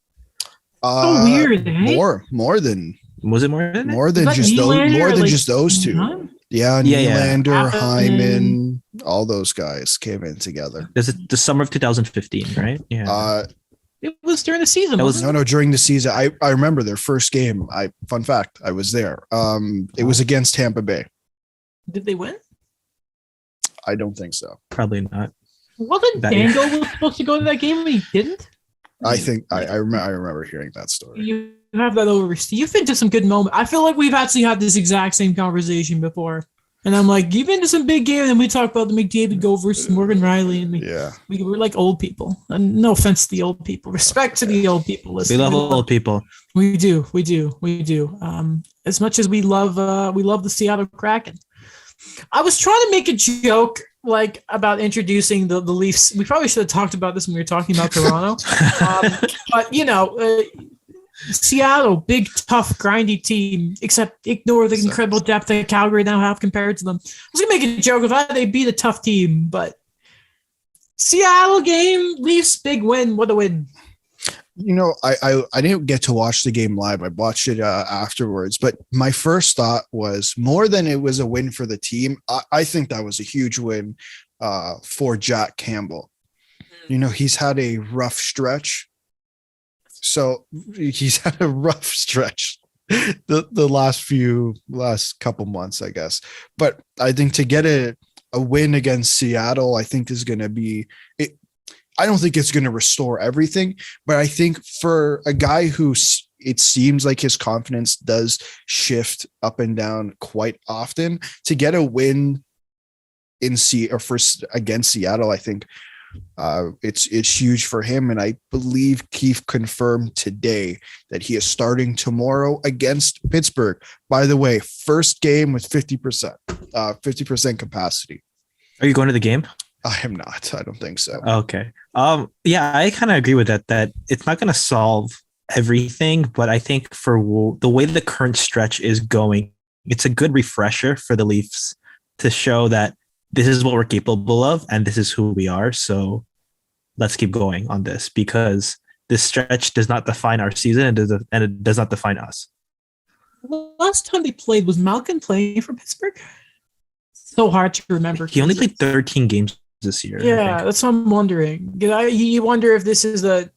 S1: So weird. Eh?
S2: More than
S3: was it more than
S2: just those two?
S1: Huh?
S2: Yeah, Nylander,
S1: Yeah.
S2: Hyman, all those guys came in together.
S3: Is it the summer of 2015, right? Yeah.
S1: It was during the season.
S3: That was-
S2: No, during the season. I remember their first game. Fun fact, I was there. It was against Tampa Bay.
S1: Did they win?
S2: I don't think so.
S3: Probably not.
S1: Wasn't
S3: That-
S1: Dango was supposed to go to that game and he didn't?
S2: I think I remember hearing that story.
S1: You have that over. You've been to some good moments. I feel like we've actually had this exact same conversation before. And I'm like, you've been to some big games, and we talk about the McDavid go versus Morgan Riley, and we're like old people. And no offense to the old people, respect to the old people.
S3: We love old people.
S1: We do. As much as we love the Seattle Kraken. I was trying to make a joke like about introducing the Leafs. We probably should have talked about this when we were talking about Toronto. But Seattle, big, tough, grindy team, except ignore the incredible depth that Calgary now have compared to them. I was going to make a joke of they beat a tough team, but Seattle game, Leafs, big win. What a win.
S2: I didn't get to watch the game live. I watched it afterwards, but my first thought was more than it was a win for the team. I think that was a huge win for Jack Campbell. He's had a rough stretch. So he's had a rough stretch the last couple months, I guess. But I think to get a win against Seattle, I think is going to be it. I don't think it's going to restore everything, but I think for a guy who it seems like his confidence does shift up and down quite often, to get a win against Seattle, I think it's huge for him. And I believe Keefe confirmed today that he is starting tomorrow against Pittsburgh. By the way, first game with 50% capacity.
S3: Are you going to the game?
S2: I am not. I don't think so.
S3: Okay. Yeah, I kind of agree with that it's not going to solve everything, but I think for the way the current stretch is going, it's a good refresher for the Leafs to show that this is what we're capable of and this is who we are. So let's keep going on this, because this stretch does not define our season and it does not define us.
S1: Last time they played, was Malkin playing for Pittsburgh? So hard to remember.
S3: He only played 13 games this year.
S1: Yeah, that's what I'm wondering. You wonder if this is I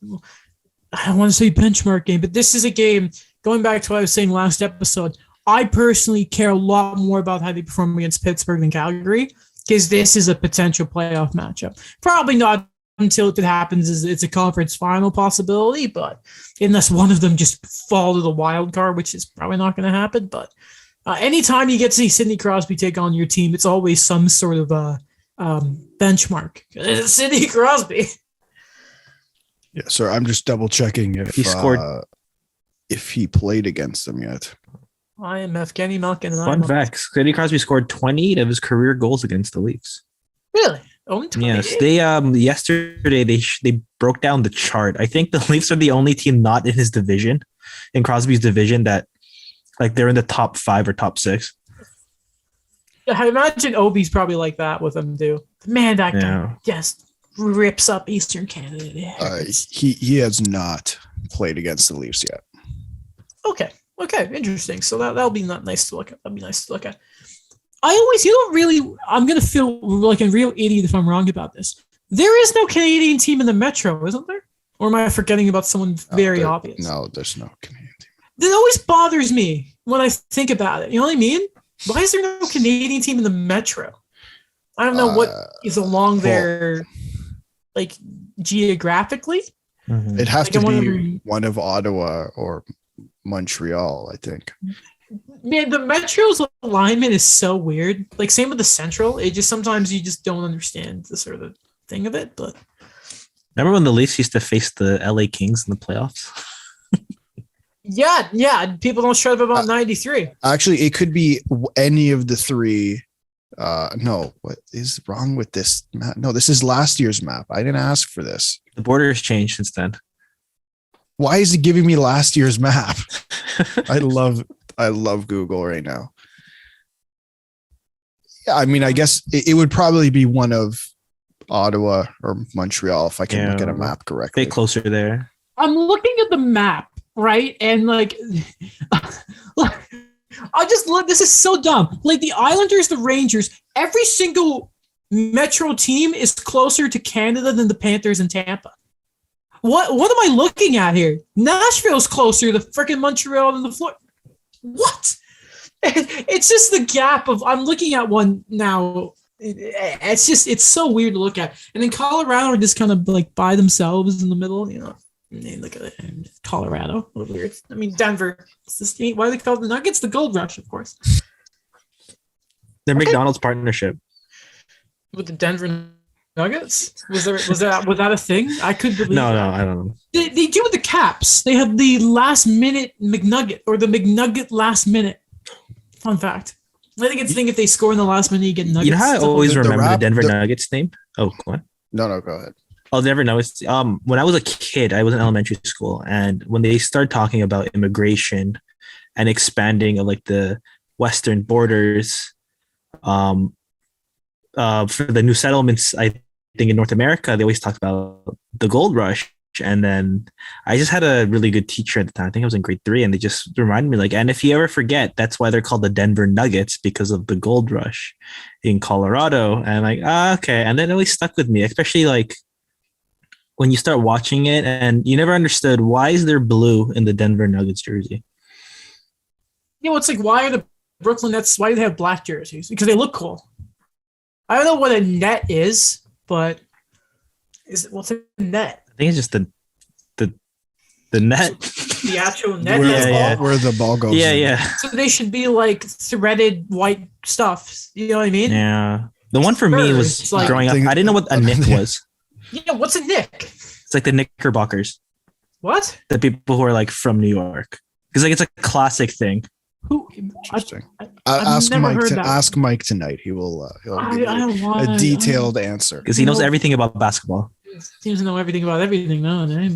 S1: don't want to say benchmark game, but this is a game, going back to what I was saying last episode, I personally care a lot more about how they perform against Pittsburgh than Calgary, because this is a potential playoff matchup. Probably not until it happens, it's a conference final possibility, but unless one of them just fall to the wild card, which is probably not going to happen. But anytime you get to see Sidney Crosby take on your team, it's always some sort of benchmark. It's Sidney Crosby.
S2: Yeah, sir. I'm just double checking if
S3: he scored,
S2: if he played against them yet.
S1: IMF, Kenny Malkin.
S3: Fun fact: Sidney Crosby scored 28 of his career goals against the Leafs.
S1: Really? Only 28?
S3: Yes. They yesterday they broke down the chart. I think the Leafs are the only team not in his division, in Crosby's division, that like they're in the top 5 or top 6.
S1: I imagine Obi's probably like that with him too. Man, that guy just rips up Eastern Canada.
S2: He has not played against the Leafs yet.
S1: Okay, interesting. So that'll be nice to look at. That'll be nice to look at. I'm gonna feel like a real idiot if I'm wrong about this. There is no Canadian team in the Metro, isn't there? Or am I forgetting about someone very obvious?
S2: No, there's no Canadian team.
S1: That always bothers me when I think about it. You know what I mean? Why is there no Canadian team in the Metro? I don't know what is along there, like geographically.
S3: Mm-hmm.
S2: It'd have to be one of Ottawa or Montreal, I think.
S1: Man, the Metro's alignment is so weird. Like, same with the Central. It just sometimes you just don't understand the sort of thing of it. But
S3: Remember when the Leafs used to face the LA Kings in the playoffs?
S1: Yeah. People don't shut up about 93.
S2: Actually, it could be any of the three. No, what is wrong with this map? No, this is last year's map. I didn't ask for this.
S3: The border has changed since then.
S2: Why is it giving me last year's map? I love Google right now. Yeah, I mean, I guess it would probably be one of Ottawa or Montreal if I can look at a map correctly.
S3: Stay closer there.
S1: I'm looking at the map, right? And like, I just look, this is so dumb. Like the Islanders, the Rangers, every single Metro team is closer to Canada than the Panthers and Tampa. What am I looking at here? Nashville's closer to freaking Montreal than the Florida. What? It's just the gap of, I'm looking at one now. It's so weird to look at. And then Colorado are just kind of like by themselves in the middle, you know. Look at it. Colorado. A little weird. I mean, Denver. It's the state. Why do they call it the Nuggets? The Gold Rush, of course.
S3: Their McDonald's partnership.
S1: With the Denver Nuggets? Was that a thing? I couldn't believe
S3: No,
S1: that.
S3: I don't know.
S1: They do with the Caps. They have the last minute McNugget or the McNugget last minute. Fun fact. I think it's a thing if they score in the last minute, you get Nuggets.
S3: You know how I always remember the Denver
S2: the-
S3: Nuggets name? Oh, what?
S2: No, go ahead.
S3: I'll never know. It's when I was a kid, I was in elementary school, and when they started talking about immigration and expanding of like the western borders, for the new settlements, I think in North America, they always talk about the gold rush. And then I just had a really good teacher at the time. I think I was in grade 3, and they just reminded me like, and if you ever forget, that's why they're called the Denver Nuggets, because of the gold rush in Colorado. And I'm like, okay. And then it always stuck with me, especially like when you start watching it and you never understood why is there blue in the Denver Nuggets jersey?
S1: You know, it's like, why are the Brooklyn Nets, why do they have black jerseys? Because they look cool. I don't know what a net is, but what's a net?
S3: I think it's just the net.
S1: The actual net.
S2: Where the ball goes.
S3: Yeah.
S1: So they should be like threaded white stuff. You know what I mean?
S3: Yeah. The one for me was
S1: like,
S3: growing up. I didn't know what a nick was.
S1: Yeah, what's a nick?
S3: It's like the Knickerbockers.
S1: What?
S3: The people who are like from New York. Because like it's a classic thing.
S1: Who?
S2: Interesting.
S1: Ask
S2: Mike tonight. He'll give you
S1: I don't want
S2: a detailed answer.
S3: Because he knows everything about basketball.
S1: Seems to know everything about everything nowadays.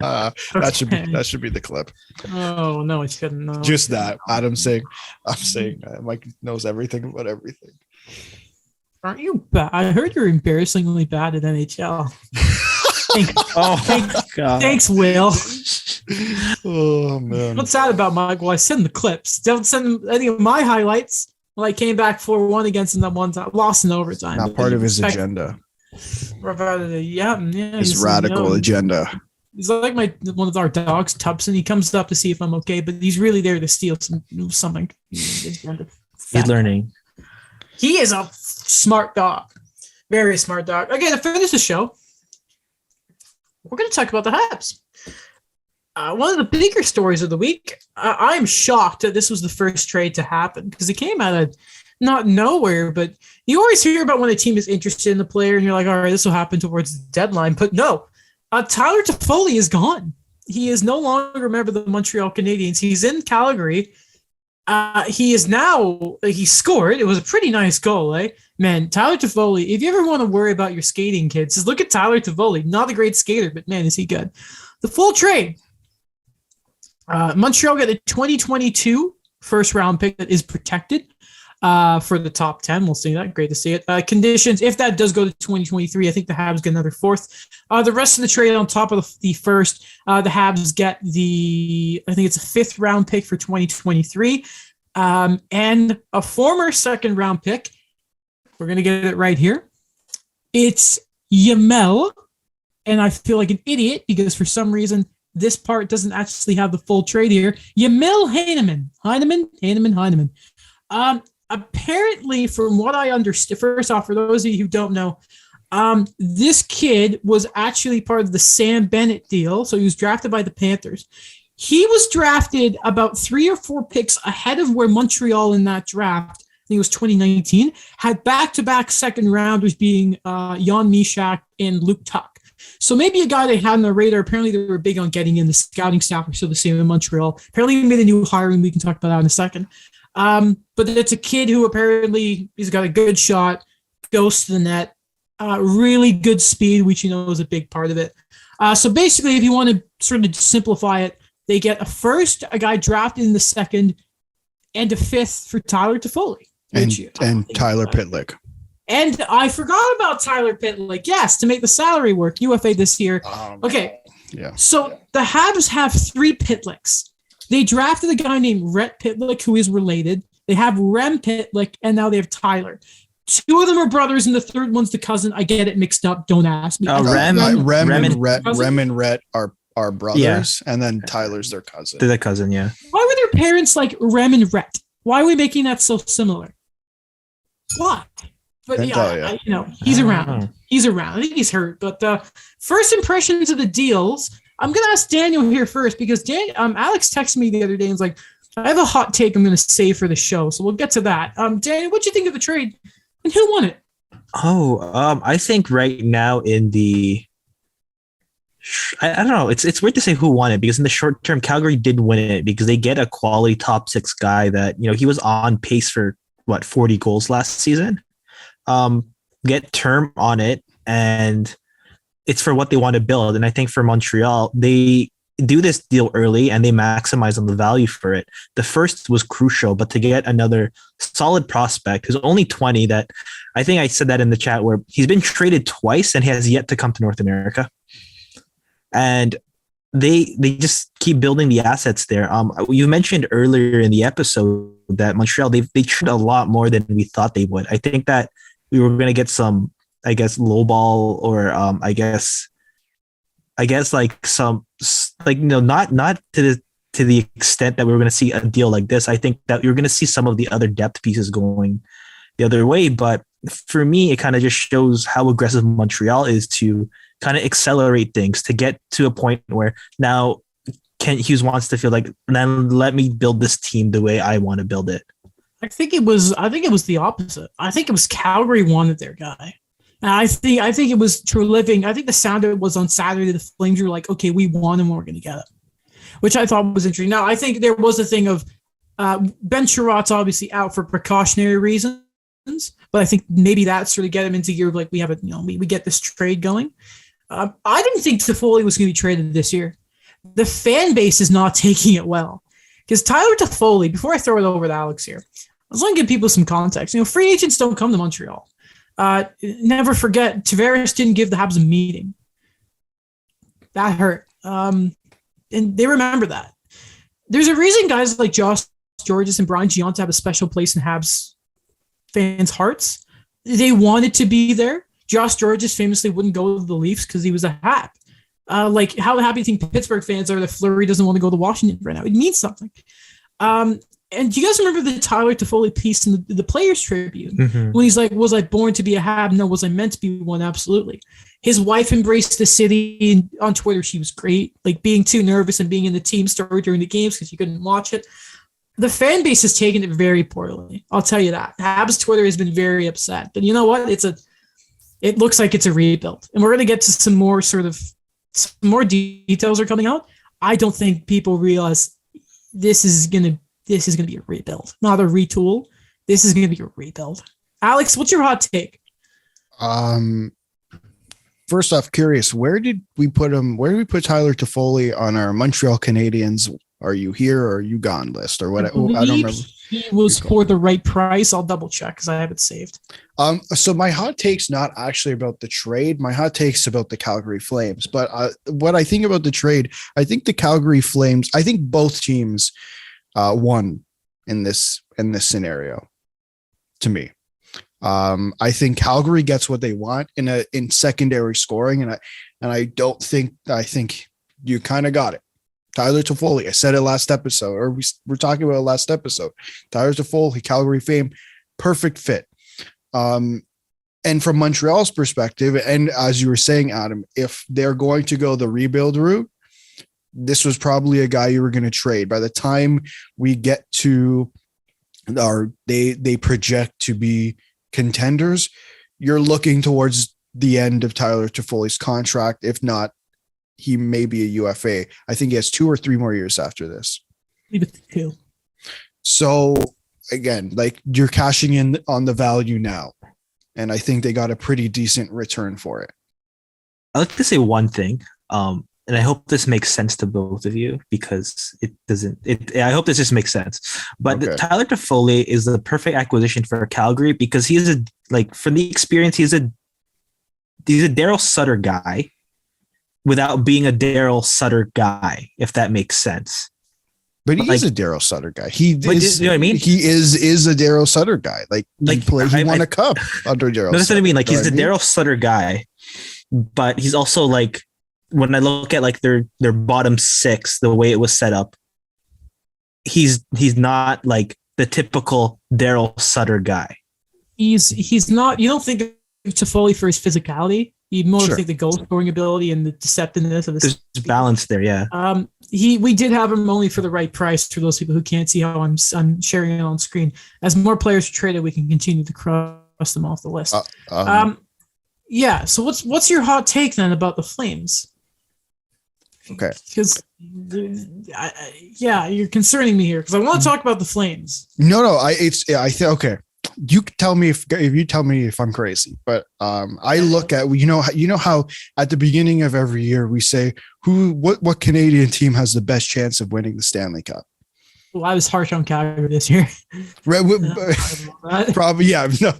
S2: That should be the clip.
S1: Oh no, it shouldn't. No.
S2: Just that. I'm saying Mike knows everything about everything.
S1: Aren't you bad? I heard you're embarrassingly bad at NHL.
S3: God.
S1: Thanks, Will.
S2: Oh man.
S1: What's that about, Mike? Well, I send the clips. Don't send any of my highlights. Well, I came back 4-1 against them that one time. Lost in overtime.
S2: Not part of his agenda.
S1: Yeah.
S2: His radical agenda.
S1: He's like one of our dogs, Tubson. He comes up to see if I'm okay, but he's really there to steal something.
S3: He's learning.
S1: He is a smart dog. Very smart dog. Okay, to finish the show, we're going to talk about the Habs. One of the bigger stories of the week, I'm shocked that this was the first trade to happen because it came out of not nowhere, but you always hear about when a team is interested in the player and you're like, all right, this will happen towards the deadline. But no, Tyler Toffoli is gone. He is no longer a member of the Montreal Canadiens. He's in Calgary. He is now, he scored. It was a pretty nice goal, eh? Man, Tyler Toffoli, if you ever want to worry about your skating, kids, just look at Tyler Toffoli. Not a great skater, but man, is he good. The full trade. Montreal got a 2022 first round pick that is protected for the top 10. We'll see that. Great to see it. Conditions, if that does go to 2023, I think the Habs get another fourth. The rest of the trade on top of the first, the Habs get I think it's a fifth round pick for 2023 and a former second round pick. We're going to get it right here. It's Yamil. And I feel like an idiot because for some reason, this part doesn't actually have the full trade here. Yamil Heinemann. Apparently, from what I understand, first off, for those of you who don't know, this kid was actually part of the Sam Bennett deal. So he was drafted by the Panthers. He was drafted about 3 or 4 picks ahead of where Montreal in that draft think it was 2019, had back-to-back second rounders being Jan Mysak and Luke Tuck. So maybe a guy they had on the radar. Apparently they were big on getting in. The scouting staff were still the same in Montreal. Apparently they made a new hiring. We can talk about that in a second. But it's a kid who apparently he's got a good shot, goes to the net, really good speed, which you know is a big part of it. So basically, if you want to sort of simplify it, they get a first, a guy drafted in the second, and a fifth for Tyler Toffoli.
S2: And Tyler Pitlick.
S1: And I forgot about Tyler Pitlick. Yes, to make the salary work. UFA this year. Okay.
S2: Yeah.
S1: So the Habs have 3 Pitlicks. They drafted a guy named Rhett Pitlick, who is related. They have Rem Pitlick, and now they have Tyler. 2 of them are brothers, and the third one's the cousin. I get it mixed up. Don't ask me.
S2: Rem and Rhett are brothers, and then Tyler's their cousin.
S3: They're the cousin, yeah.
S1: Why were their parents like Rem and Rhett? Why are we making that so similar? Why? But he's around. He's around. I think he's hurt. But first impressions of the deals. I'm gonna ask Daniel here first because Alex texted me the other day and was like, "I have a hot take I'm gonna save for the show." So we'll get to that. Daniel, what'd you think of the trade, and who won it?
S3: I think right now in the, I don't know. It's weird to say who won it because in the short term, Calgary did win it because they get a quality top 6 guy that he was on pace for 40 goals last season. Get term on it, and it's for what they want to build. And I think for Montreal, they do this deal early and they maximize on the value for it. The first was crucial, but to get another solid prospect who's only 20, that I think I said that in the chat, where he's been traded twice and he has yet to come to North America. And they just keep building the assets there. You mentioned earlier in the episode that Montreal, they traded a lot more than we thought they would. I think that we were going to get some, I guess, lowball or I guess like some, like, not to the extent that we were going to see a deal like this. I think that you're going to see some of the other depth pieces going the other way. But for me, it kind of just shows how aggressive Montreal is to kind of accelerate things to get to a point where now Kent Hughes wants to feel like, then let me build this team the way I want to build it.
S1: I think it was the opposite. I think it was Calgary wanted their guy. And I think it was True Living. I think the sound of it was on Saturday. The Flames were like, okay, we want him, we're going to get him, which I thought was interesting. Now, I think there was a thing of Ben Sherratt's obviously out for precautionary reasons, but I think maybe that sort of get him into gear of like, we have we get this trade going. I didn't think Toffoli was going to be traded this year. The fan base is not taking it well because Tyler Toffoli, before I throw it over to Alex here, I was going to give people some context. Free agents don't come to Montreal. Never forget, Tavares didn't give the Habs a meeting. That hurt. And they remember that. There's a reason guys like Josh Georges and Brian Giunta have a special place in Habs fans' hearts. They wanted to be there. Josh Georges famously wouldn't go to the Leafs because he was a Hab. Like, how happy do you think Pittsburgh fans are that Fleury doesn't want to go to Washington right now? It means something. And do you guys remember the Tyler Toffoli piece in the Players Tribune when he's like, was I born to be a Hab? No. Was I meant to be one? Absolutely. His wife embraced the city, and on Twitter, she was great. Like, being too nervous and being in the team story during the games because you couldn't watch it. The fan base has taken it very poorly. I'll tell you that. Habs Twitter has been very upset. But you know what? It looks like it's a rebuild. And we're going to get to some more details are coming out. I don't think people realize this is going to be a rebuild, not a retool. This is going to be a rebuild. Alex, what's your hot take?
S2: First off, curious, where did we put him? Where did we put Tyler Toffoli on our Montreal Canadiens? Are you here or are you gone list or what? I don't remember.
S1: He was for the right price. I'll double check because I have it saved.
S2: So my hot take's not actually about the trade. My hot take's about the Calgary Flames. But what I think about the trade, I think the Calgary Flames, I think both teams won in this scenario. To me, I think Calgary gets what they want in secondary scoring, and I think you kind of got it. Tyler Toffoli, I said it last episode, or we're talking about it last episode. Tyler Toffoli, Calgary fame, perfect fit. And from Montreal's perspective, and as you were saying, Adam, if they're going to go the rebuild route, this was probably a guy you were going to trade. By the time we get to they project to be contenders, you're looking towards the end of Tyler Toffoli's contract. If not, he may be a UFA. I think he has 2 or 3 more years after this.
S1: Leave it to 2.
S2: So again, like, you're cashing in on the value now. And I think they got a pretty decent return for it.
S3: I'd like to say one thing. And I hope this makes sense to both of you, because it doesn't. I hope this just makes sense. But
S2: Okay.
S3: Tyler Toffoli is the perfect acquisition for Calgary, because he's from the experience, he's a Daryl Sutter guy without being a Daryl Sutter guy, if that makes sense.
S2: But he is a Daryl Sutter guy. He is,
S3: you know what I mean?
S2: He is a Daryl Sutter guy. He won a cup under Daryl.
S3: That's what I mean. Like, he's the
S2: Daryl.
S3: Daryl Sutter guy, but he's also like, when I look at like their bottom 6, the way it was set up, he's not like the typical Daryl Sutter guy.
S1: He's not. You don't think of Toffoli for his physicality. You more think the goal scoring ability and the deceptiveness of this.
S3: There's balance there, yeah.
S1: We did have him only for the right price. For those people who can't see how I'm sharing it on screen, as more players are traded, we can continue to cross them off the list. Yeah. So what's your hot take then about the Flames?
S2: Okay.
S1: Because you're concerning me here, because I want to talk about the Flames.
S2: No. I think okay. You tell me if you tell me if I'm crazy, but I look at you know how at the beginning of every year we say what Canadian team has the best chance of winning the Stanley Cup.
S1: Well, I was harsh on Calgary this year.
S2: Probably, yeah. No,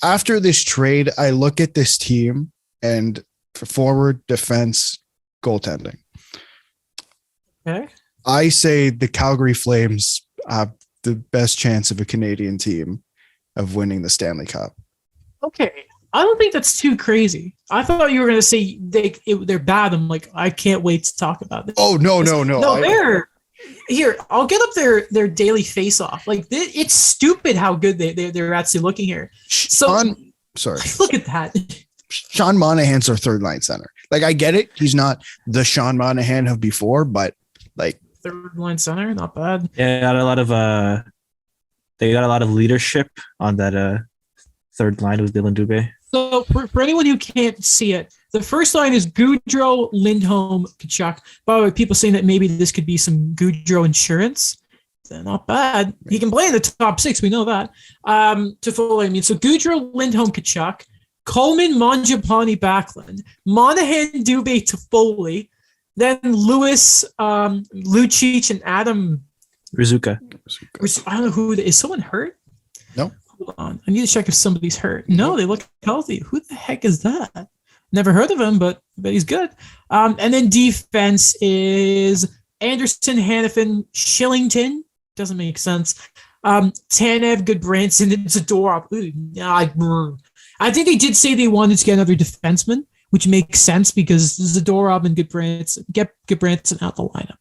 S2: after this trade, I look at this team and forward, defense, goaltending.
S1: Okay.
S2: I say the Calgary Flames have the best chance of a Canadian team of winning the Stanley Cup.
S1: Okay. I don't think that's too crazy. I thought you were going to say they're bad. I'm like, I can't wait to talk about this.
S2: Oh, no.
S1: They're here. I'll get up their daily face off. Like, it's stupid how good they're actually looking here.
S2: Sorry.
S1: Look at that.
S2: Sean Monahan's our third line center. Like, I get it. He's not the Sean Monahan of before, but like,
S1: third line center, not bad.
S3: Yeah, they got a lot of leadership on that third line with Dylan Dubé.
S1: So for anyone who can't see it, the first line is Gaudreau, Lindholm, Tkachuk. By the way, people saying that maybe this could be some Gaudreau insurance. They're not bad. He can play in the top 6. We know that. Toffoli, I mean, so Gaudreau, Lindholm, Tkachuk, Coleman, Mangiapane, Backlund, Monahan, Dubé, Toffoli, then Lewis, Lucic, and Adam
S3: Rizuka.
S1: I don't know who is someone hurt?
S2: No.
S1: Hold on. I need to check if somebody's hurt. No, they look healthy. Who the heck is that? Never heard of him, but he's good. And then defense is Anderson, Hannafin, Shillington. Doesn't make sense. Tanev, Goodbranson, and Zadorov. I think they did say they wanted to get another defenseman, which makes sense because Zadorov and Goodbranson out the lineup.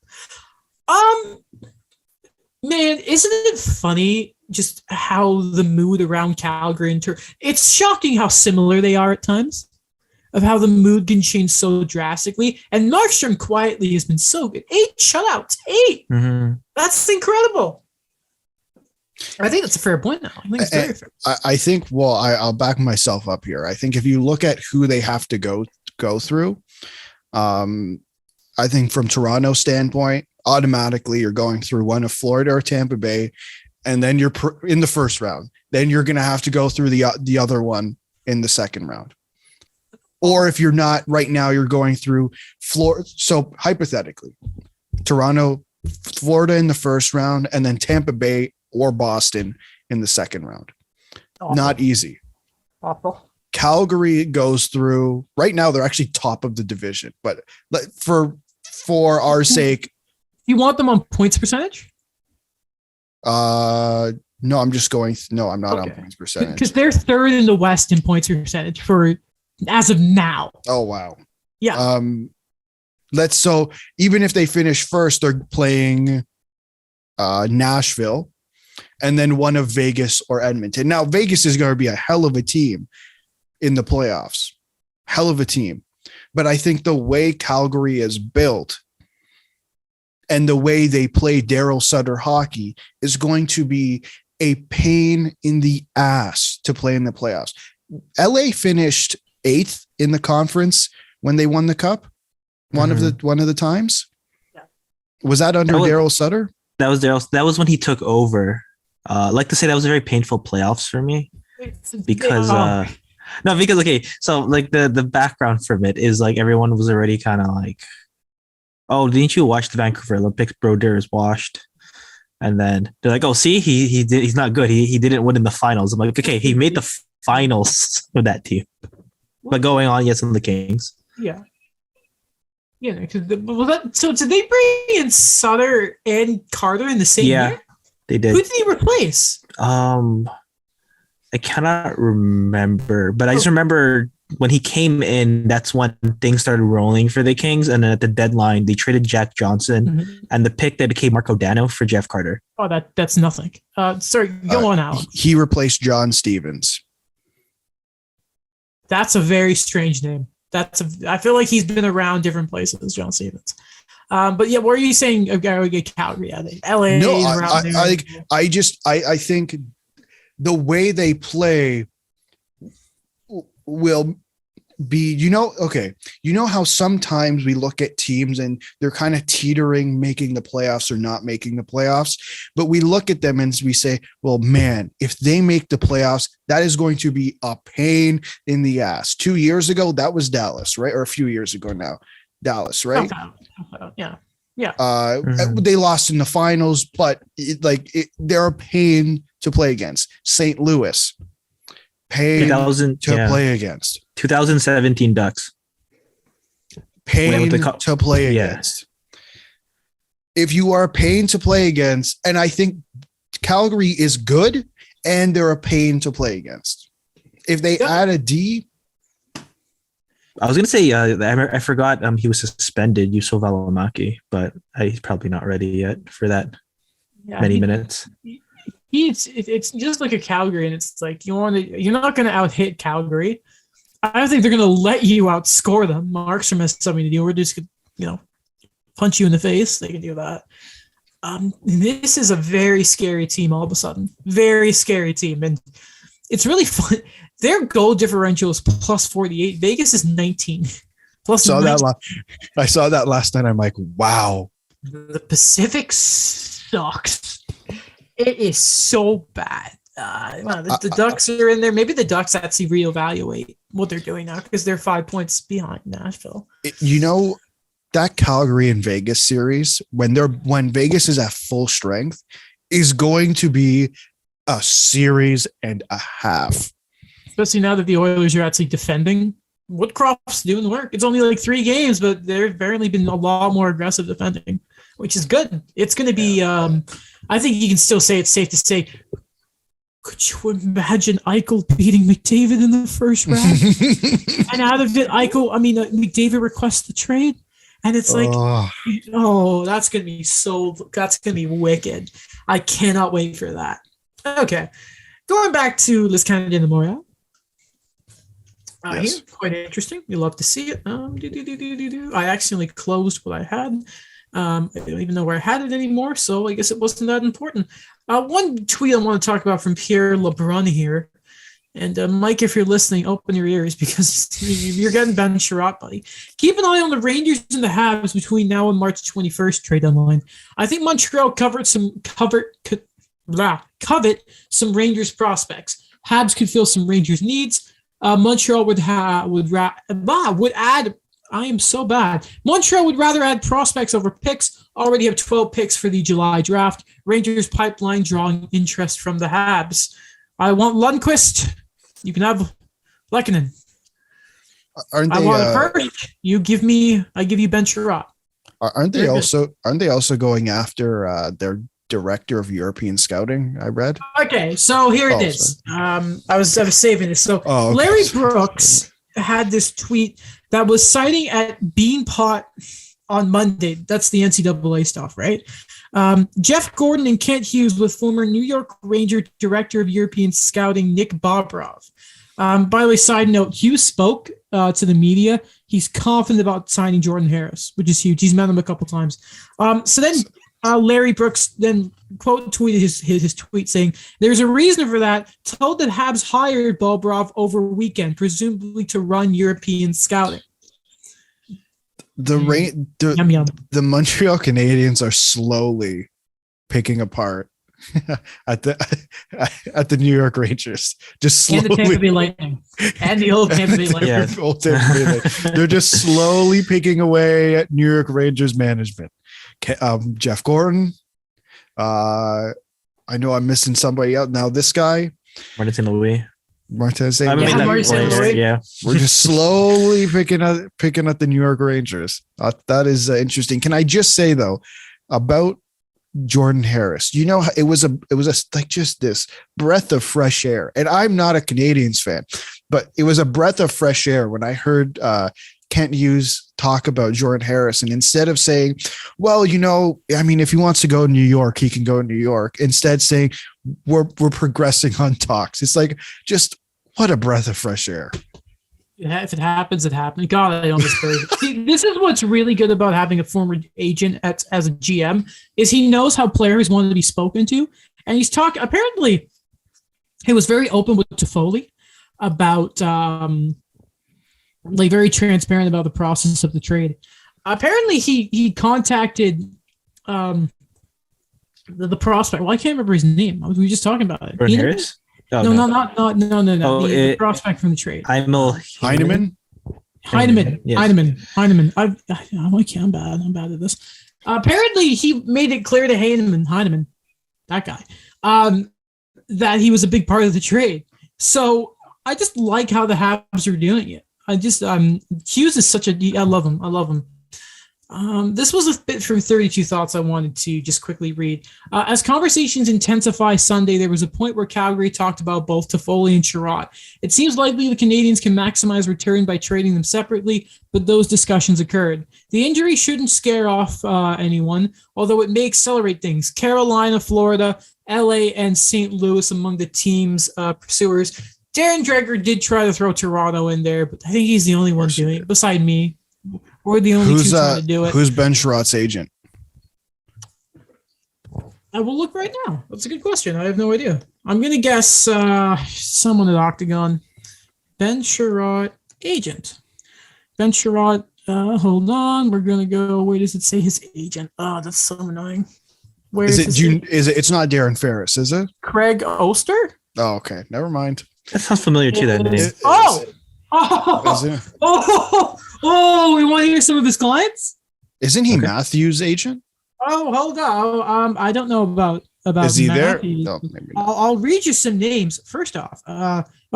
S1: Man, isn't it funny just how the mood around Calgary it's shocking how similar they are at times, of how the mood can change so drastically. And Markstrom quietly has been so good. 8 shutouts. 8.
S3: Mm-hmm.
S1: That's incredible. I think that's a fair point now. I think it's very fair.
S2: I think, well, I'll back myself up here. I think if you look at who they have to go through, I think from Toronto's standpoint, automatically you're going through one of Florida or Tampa Bay, and then you're in the first round. Then you're going to have to go through the other one in the second round. Or if you're not right now, you're going through Florida. So hypothetically, Toronto, Florida in the first round, and then Tampa Bay or Boston in the second round. Awful. Not easy.
S1: Awful.
S2: Calgary goes through right now. They're actually top of the division, but for our sake,
S1: you want them on points percentage?
S2: No, I'm just going. No, I'm not on points percentage
S1: because they're third in the West in points percentage for as of now.
S2: Oh wow.
S1: Yeah.
S2: So even if they finish first, they're playing Nashville, and then one of Vegas or Edmonton. Now Vegas is going to be a hell of a team in the playoffs, hell of a team. But I think the way Calgary is built, and the way they play Daryl Sutter hockey is going to be a pain in the ass to play in the playoffs. LA finished 8th in the conference when they won the cup. One of the times. Yeah. Was that under Daryl Sutter?
S3: That was Daryl. That was when he took over. Like to say that was a very painful playoffs for me because okay, so like the background from it is like everyone was already kind of like, oh, didn't you watch the Vancouver Olympics? Brodeur is washed. And then they're like, oh, see, he's not good. He didn't win in the finals. I'm like, okay, he made the finals with that team. But going on, yes, on the Kings.
S1: Yeah. Yeah, so did they bring in Sutter and Carter in the same year?
S3: They did.
S1: Who did he replace?
S3: I cannot remember, but I just remember when he came in, that's when things started rolling for the Kings. And then at the deadline, they traded Jack Johnson and the pick that became Marco Dano for Jeff Carter.
S1: Oh, that's nothing. Sorry, go on, Alex.
S2: He replaced John Stevens.
S1: That's a very strange name. I feel like he's been around different places, John Stevens. But yeah, what are you saying? Calgary, I think LA.
S2: No, I think the way they play will be, you know how sometimes we look at teams and they're kind of teetering, making the playoffs or not making the playoffs, but we look at them and we say, well, man, if they make the playoffs, that is going to be a pain in the ass. 2 years ago, that was Dallas, right? Or a few years ago now, Dallas, right?
S1: Yeah.
S2: They lost in the finals, but they're a pain to play against. St. Louis, pain to play against.
S3: 2017 Ducks.
S2: Pain to play against. If you are a pain to play against, and I think Calgary is good, and they're a pain to play against. If they add a D.
S3: I was going to say, I forgot he was suspended, Juuso Valimaki, but he's probably not ready yet for that many minutes.
S1: It's just like a Calgary, and it's like you're not going to out-hit Calgary. I don't think they're going to let you outscore them. Markstrom has something to do. We're just, punch you in the face. They can do that. This is a very scary team all of a sudden. Very scary team. And it's really fun. Their goal differential is plus 48. Vegas is 19. I saw
S2: that last night. I'm like, wow.
S1: The Pacific sucks. It is so bad. The Ducks are in there. Maybe the Ducks actually reevaluate what they're doing now because they're 5 points behind Nashville.
S2: That Calgary and Vegas series, when Vegas is at full strength, is going to be a series and a half.
S1: Especially now that the Oilers are actually defending. Woodcroft's doing the work. It's only like 3 games, but they've apparently been a lot more aggressive defending, which is good. It's going to be, I think you can still say it's safe to say, could you imagine Eichel beating McDavid in the first round? And out of it, McDavid requests the trade. And it's like, that's going to be wicked. I cannot wait for that. Okay. Going back to Les Canadiens de Montréal. Yes. Here, quite interesting. You love to see it. I accidentally closed what I had. I don't even know where I had it anymore, so I guess it wasn't that important. One tweet I want to talk about from Pierre LeBrun here. And Mike, if you're listening, open your ears because you're getting Ben Sherratt, buddy. Keep an eye on the Rangers and the Habs between now and March 21st trade deadline. I think Montreal covet some Rangers prospects. Habs could fill some Rangers needs. Montreal would add. I am so bad. Montreal would rather add prospects over picks. Already have 12 picks for the July draft. Rangers pipeline drawing interest from the Habs. I want Lundqvist. You can have Lehkonen. I want it first. I give you Ben Sherratt.
S2: Aren't they also going after their director of European scouting? I read.
S1: Okay, so here it is. I was saving this. So Larry Brooks had this tweet that was citing at Beanpot on Monday. That's the NCAA stuff, right? Jeff Gordon and Kent Hughes with former New York Ranger Director of European Scouting Nick Bobrov. By the way, side note, Hughes spoke to the media. he's confident about signing Jordan Harris, which is huge. He's met him a couple times. So then Larry Brooks then quote tweeted his tweet saying, "There's a reason for that. Told that Habs hired Bobrov over weekend, presumably to run European scouting."
S2: The Montreal Canadiens are slowly picking apart at the New York Rangers. Just slowly.
S1: And the Tampa Bay Lightning. And the old Tampa Bay Lightning.
S3: Yeah.
S2: They're just slowly picking away at New York Rangers management. Jeff Gordon. I know I'm missing somebody else. Now this guy.
S3: Martin Louis.
S2: Martin
S1: Louis.
S3: Yeah.
S2: We're just slowly picking at the New York Rangers. That is interesting. Can I just say though about Jordan Harris? You know, it was like just this breath of fresh air. And I'm not a Canadiens fan, but it was a breath of fresh air when I heard Kent Hughes talk about Jordan Harris, and instead of saying, well, you know, I mean, if he wants to go to New York, he can go to New York, instead saying we're progressing on talks. It's like, just what a breath of fresh air.
S1: Yeah, if it happens, it happens. God, I almost See, this is what's really good about having a former agent as a GM, is he knows how players want to be spoken to, and he's talking. Apparently, he was very open with Toffoli about like very transparent about the process of the trade. Apparently, he contacted the prospect. Well, I can't remember his name. We were just talking about it.
S3: Jordan Harris?
S1: No. The prospect from the trade.
S3: Heinemann.
S1: Heinemann.
S3: Yes.
S1: Heinemann. I'm bad at this. Apparently, he made it clear to Heinemann, that guy, that he was a big part of the trade. So I just like how the Habs are doing it. I just Hughes is I love him. This was a bit from 32 Thoughts I wanted to just quickly read. As conversations intensify Sunday, there was a point where Calgary talked about both Toffoli and Sherratt. It seems likely the Canadiens can maximize return by trading them separately, but those discussions occurred. The injury shouldn't scare off anyone, although it may accelerate things. Carolina, Florida, LA, and St. Louis among the team's pursuers. Darren Dreger did try to throw Toronto in there, but I think he's the only one doing it, beside me. We're the only two trying to do it.
S2: Who's Ben Sherratt's agent?
S1: I will look right now. That's a good question. I have no idea. I'm going to guess someone at Octagon. Ben Sherratt agent. Ben Sherratt, hold on. We're going to go. Where does it say his agent? Oh, that's so annoying. Where is it?
S2: It's not Darren Ferris, is it?
S1: Craig Oster?
S2: Oh, okay. Never mind.
S3: That sounds familiar too, that name.
S1: We want to hear some of his clients?
S2: Isn't he Matthews' agent?
S1: Oh, hold on. I don't know about
S2: Is he
S1: Matthews.
S2: there? No, maybe not.
S1: I'll read you some names. First off,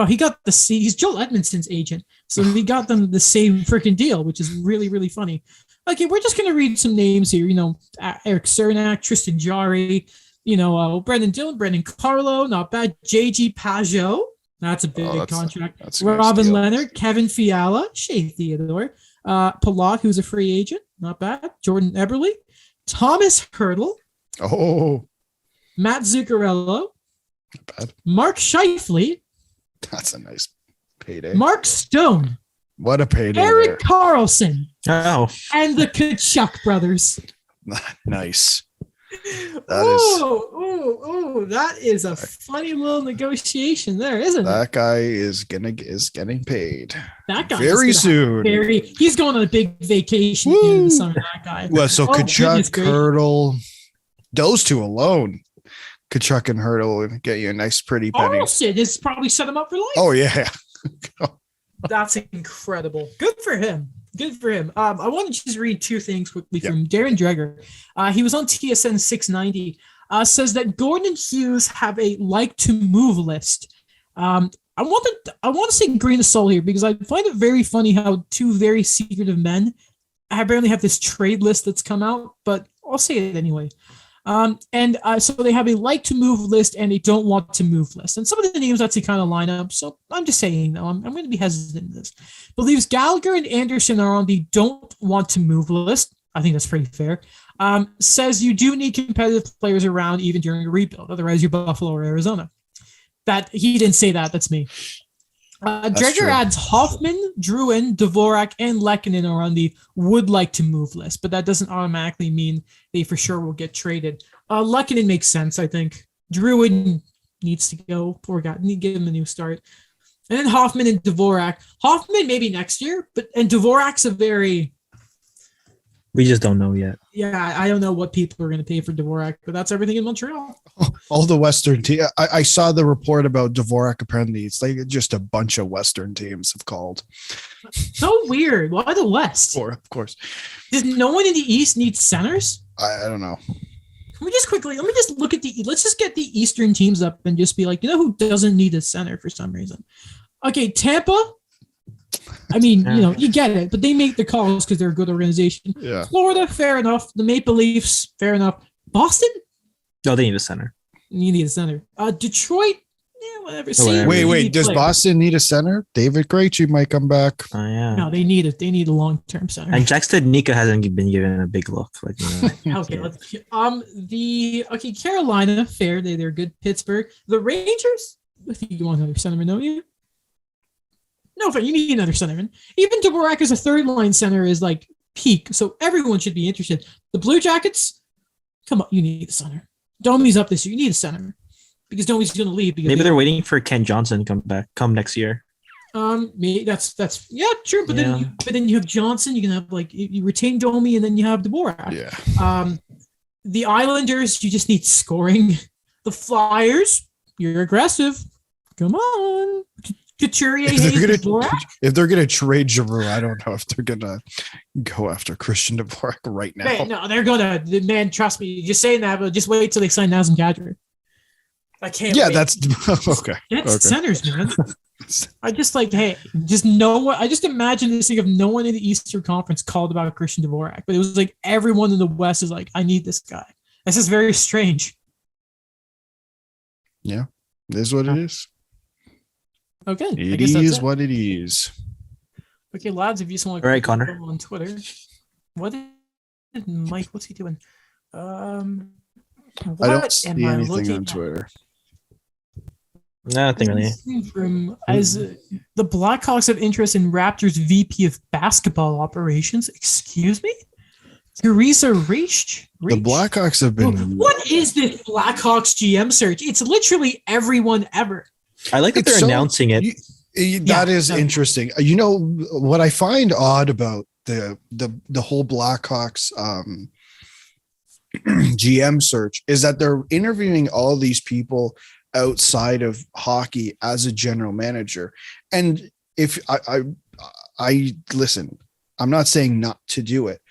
S1: he got he's Joel Edmondson's agent, so he got them the same freaking deal, which is really, really funny. Okay, we're just gonna read some names here. You know, Eric Cernak, Tristan Jarry, Brendan Dillon, Brendan Carlo, not bad. JG Pajot. That's a big contract. Robin nice Leonard, Kevin Fiala, Shea Theodore, Palat, who's a free agent, not bad. Jordan Eberle, Thomas Hurdle, Matt Zuccarello,
S2: not bad.
S1: Mark Scheifele.
S2: That's a nice payday.
S1: Mark Stone.
S2: What a payday.
S1: Eric Carlson.
S3: Oh.
S1: And the Kachuk brothers.
S2: Nice.
S1: That is a funny little negotiation there, isn't it?
S2: That guy is getting paid.
S1: That guy
S2: very soon.
S1: He's going on a big vacation in the summer. That guy.
S2: Well, so Kachuk, Hurdle, those two alone, Kachuk and Hurdle, will get you a nice, pretty penny.
S1: This probably set him up for life.
S2: Oh yeah.
S1: That's incredible. Good for him. I want to just read two things quickly from Darren Dreger. He was on TSN 690. Says that Gordon and Hughes have a like to move list. I want to say grain of salt here because I find it very funny how two very secretive men apparently have this trade list that's come out, but I'll say it anyway. So they have a like to move list and a don't want to move list. And some of the names actually kind of line up. So I'm just saying, though, I'm going to be hesitant in this. Believes Gallagher and Anderson are on the don't want to move list. I think that's pretty fair. Says you do need competitive players around even during a rebuild. Otherwise, you're Buffalo or Arizona. That he didn't say that. That's me. Dreger
S2: true.
S1: adds Hoffman, Druin, Dvorak, and Lehkonen are on the would like to move list, but that doesn't automatically mean they for sure will get traded. Lehkonen makes sense, I think. Druin needs to go. Poor guy. Need to give him a new start. And then Hoffman and Dvorak. Hoffman maybe next year, and Dvorak's a very...
S3: We just don't know yet.
S1: Yeah, I don't know what people are going to pay for Dvorak, but that's everything in Montreal.
S2: All the Western teams. I saw the report about Dvorak. Apparently, it's like just a bunch of Western teams have called.
S1: So weird. Why the West?
S2: Of course.
S1: Does no one in the East need centers?
S2: I don't know.
S1: Can we just quickly, let's just get the Eastern teams up and just be like, you know who doesn't need a center for some reason? Okay, Tampa. I mean, you get it, but they make the calls because they're a good organization.
S2: Yeah.
S1: Florida, fair enough. The Maple Leafs, fair enough. Boston?
S3: No, they need a center.
S1: You need a center. Detroit? Yeah, whatever.
S2: Wait. Does Boston need a center? David Krejci might come back.
S3: Oh, yeah.
S1: No, they need a long-term center.
S3: And Jack Nika hasn't been given a big look.
S1: Okay, Carolina, fair. They're good. Pittsburgh. The Rangers? If you want another centerman, don't you? No, you need another centerman. Even Dvorak as a third-line center is like peak, so everyone should be interested. The Blue Jackets, come on, you need a center. Domi's up this year. You need a center because Domi's going to leave.
S3: Maybe they're waiting for Ken Johnson to come next year.
S1: That's true. But then you have Johnson. You can have you retain Domi, and then you have Dvorak.
S2: Yeah.
S1: The Islanders, you just need scoring. The Flyers, you're aggressive. Come on. Couturier,
S2: if they're gonna trade Giroux, I don't know if they're gonna go after Christian Dvorak right now.
S1: Man, no, they're gonna. Man, trust me. Just saying that, but just wait till they sign Nazem Kadri. I can't.
S2: Yeah,
S1: wait.
S2: that's okay.
S1: That's centers, man. I just just no one. I just imagine this thing of no one in the Eastern Conference called about Christian Dvorak, but it was like everyone in the West is like, I need this guy. This is very strange.
S2: Yeah, it is what it is.
S1: Okay.
S2: It is what it is.
S1: Okay, lads, if you just want
S3: to Connor
S1: on Twitter. What is Mike? What's he doing?
S2: I don't see anything on Twitter.
S3: Nothing really.
S1: As the Blackhawks have interest in Raptors VP of basketball operations. Excuse me? Teresa Reach?
S2: The Blackhawks have been...
S1: What is this Blackhawks GM search? It's literally everyone ever.
S3: I like that they're announcing it.
S2: That is interesting. You know what I find odd about the whole Blackhawks GM search is that they're interviewing all these people outside of hockey as a general manager. And if I listen, I'm not saying not to do it,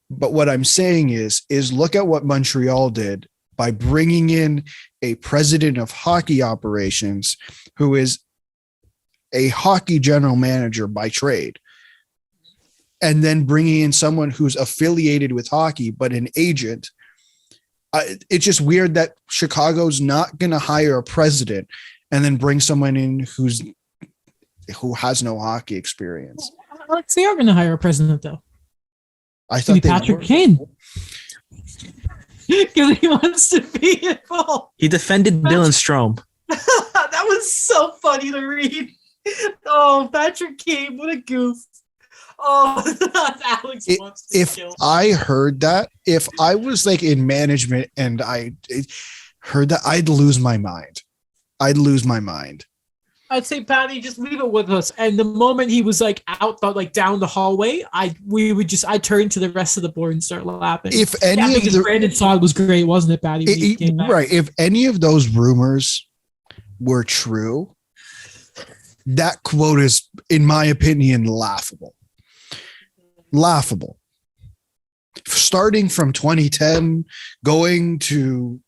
S2: but what I'm saying is look at what Montreal did by bringing in a president of hockey operations who is a hockey general manager by trade, and then bringing in someone who's affiliated with hockey but an agent. It's just weird that Chicago's not going to hire a president and then bring someone in who has no hockey experience.
S1: Alex, they are going to hire a president, though.
S2: I thought
S1: Patrick Kane. Because he wants to be involved.
S3: He defended Dylan Strome.
S1: That was so funny to read. Oh, Patrick Kane, what a goof. Oh, Alex wants to kill.
S2: I heard that, if I was like in management and I heard that, I'd lose my mind.
S1: I'd say, Patty, just leave it with us. And the moment he was like out, like down the hallway, I'd turn to the rest of the board and start laughing.
S2: If any of the
S1: Brandon Saad was great, wasn't it, Patty?
S2: Right. If any of those rumors were true, that quote is, in my opinion, laughable. Starting from 2010, going to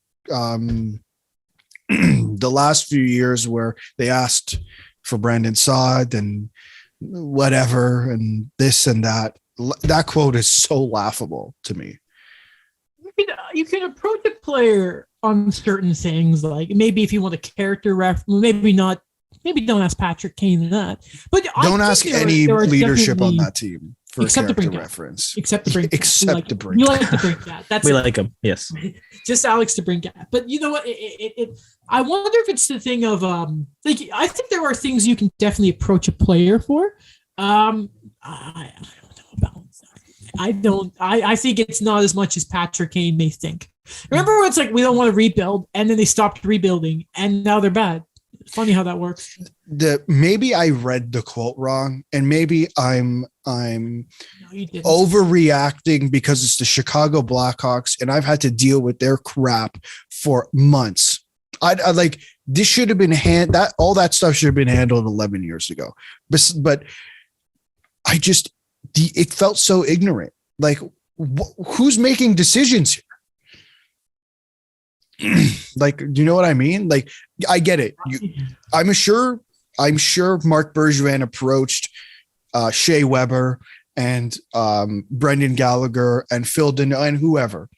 S2: the last few years where they asked for Brandon Saad and whatever and this and that. That quote is so laughable to me.
S1: You can approach a player on certain things, like maybe if you want a character maybe don't ask Patrick Kane that. But
S2: don't ask any leadership on that team for
S1: Except the
S2: character
S1: Brink
S2: reference.
S1: Except the Brink.
S2: Except the Brink.
S1: You like the Brink cat. That's
S3: We
S1: it.
S3: like him. Yes.
S1: Just Alex the Brink cat. But you know what? I wonder if it's the thing of like I think there are things you can definitely approach a player for. I don't know about. I think it's not as much as Patrick Kane may think. Remember when it's like we don't want to rebuild, and then they stopped rebuilding, and now they're bad. It's funny how that works.
S2: Maybe I read the quote wrong, and maybe I'm
S1: No, you didn't.
S2: overreacting because it's the Chicago Blackhawks, and I've had to deal with their crap for months. I like this should have been all that stuff should have been handled 11 years ago, but I just it felt so ignorant. Like who's making decisions here? Like, do you know what I mean? Like, I get it. I'm sure Mark Bergevin approached Shea Weber and Brendan Gallagher and Phil Deneau and whoever.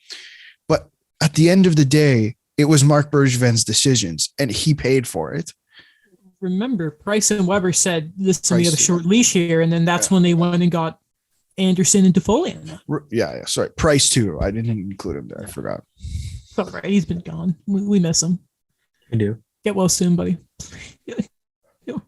S2: But at the end of the day, it was Mark Bergevin's decisions, and he paid for it.
S1: Remember, Price and Weber said, listen, we got a short leash here, and then that's when they went and got Anderson and Toffoli.
S2: Yeah. Sorry. Price too. I didn't include him there. I forgot.
S1: It's all right. He's been gone. We miss him.
S3: We do.
S1: Get well soon, buddy. I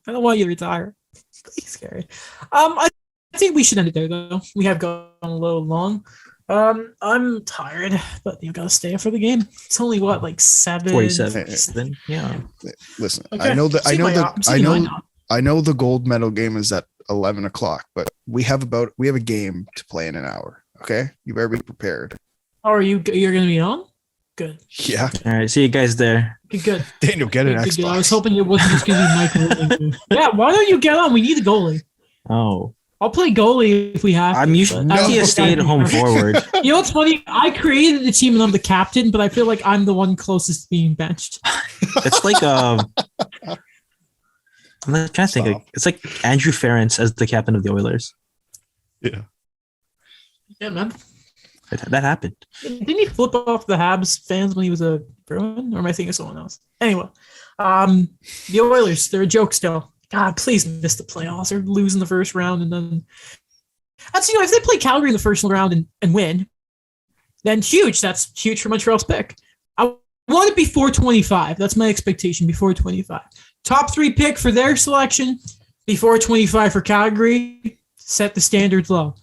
S1: don't want you to retire. It's scary. I think we should end it there, though. We have gone a little long. I'm tired, but you gotta stay for the game. It's only what, like
S3: 47. Yeah.
S2: Listen,
S1: Okay.
S2: I know the gold medal game is at 11 o'clock, but we have a game to play in an hour. Okay, you better be prepared.
S1: Oh, you're gonna be on? Good.
S2: Yeah.
S3: All right. See you guys there.
S1: Good.
S2: Daniel, get an
S1: Good.
S2: Xbox.
S1: I was hoping it wasn't just gonna be Mike. Yeah. Why don't you get on? We need a goalie.
S3: Oh.
S1: I'll play goalie if we have.
S3: I'm usually a stay-at-home forward.
S1: You know what's funny? I created the team and I'm the captain, but I feel like I'm the one closest to being benched.
S3: It's like I'm not trying to think. It's like Andrew Ference as the captain of the Oilers.
S2: Yeah.
S1: Yeah, man.
S3: That happened.
S1: Didn't he flip off the Habs fans when he was a Bruin? Or am I thinking of someone else? Anyway, the Oilers, they're a joke still. God, please miss the playoffs. They're losing the first round, and then that's if they play Calgary in the first round and win, then huge. That's huge for Montreal's pick. I want it before 25. That's my expectation, before 25. Top 3 pick for their selection, before 25 for Calgary. Set the standards low.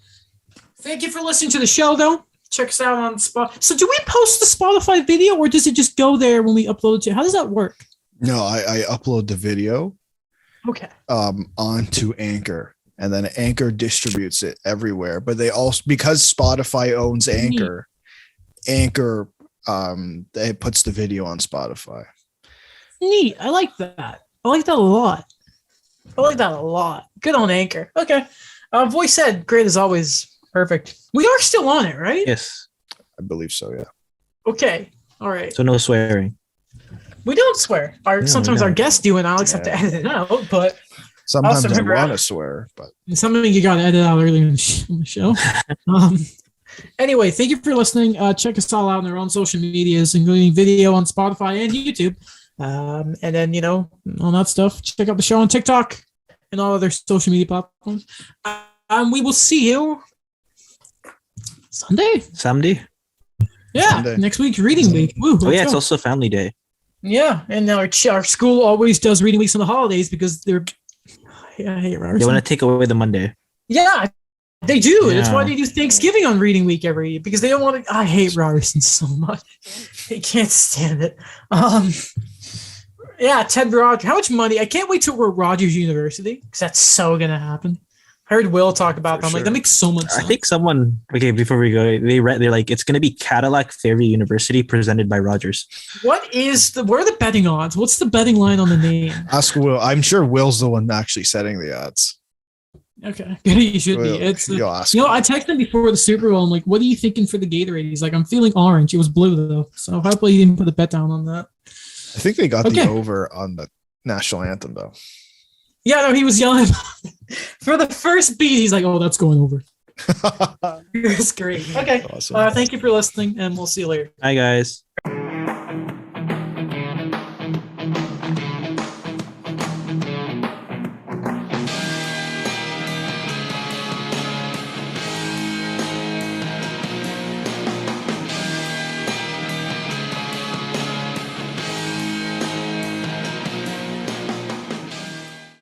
S1: Thank you for listening to the show, though. Check us out on Spotify. So do we post the Spotify video, or does it just go there when we upload it? How does that work?
S2: No, I upload the video.
S1: Okay.
S2: Onto Anchor, and then Anchor distributes it everywhere. But they also, because Spotify owns Anchor, it puts the video on Spotify.
S1: Neat. I like that. I like that a lot. Good on Anchor. Okay. Voice said, great as always. Perfect. We are still on it, right?
S3: Yes.
S2: I believe so, yeah.
S1: Okay. All right.
S3: So no swearing.
S1: We don't swear. Sometimes our guests do, and Alex have to edit it out. But
S2: sometimes I want to swear, but
S1: it's something you got to edit out earlier in the show. Anyway, thank you for listening. Check us all out on our own social medias, including video on Spotify and YouTube. And then, all that stuff. Check out the show on TikTok and all other social media platforms. We will see you Sunday. Yeah,
S2: Sunday.
S1: Next week's reading week. Woo,
S3: It's also Family Day.
S1: Yeah, and our school always does reading weeks on the holidays because they're. I hate Ryerson.
S3: They want to take away the Monday.
S1: Yeah, they do.
S3: Yeah.
S1: That's why they do Thanksgiving on reading week every year, because they don't want to. I hate Ryerson so much. I can't stand it. Yeah, Ted Rogers. How much money? I can't wait till we're at Rogers University, because that's so gonna happen. I heard Will talk about that. I'm like, that makes so much sense.
S3: I think someone, before we go, they're like, it's going to be Cadillac Fairview University presented by Rogers.
S1: Where are the betting odds? What's the betting line on the name?
S2: Ask Will. I'm sure Will's the one actually setting the odds.
S1: Okay. You should be. I texted him before the Super Bowl. I'm like, what are you thinking for the Gatorade? He's like, I'm feeling orange. It was blue, though. So hopefully he didn't put a bet down on that.
S2: I think they got the over on the national anthem, though.
S1: Yeah, no, he was yelling for the first beat. He's like, "Oh, that's going over." It was great. Okay,
S2: awesome.
S1: Thank you for listening, and we'll see you later.
S3: Hi, guys.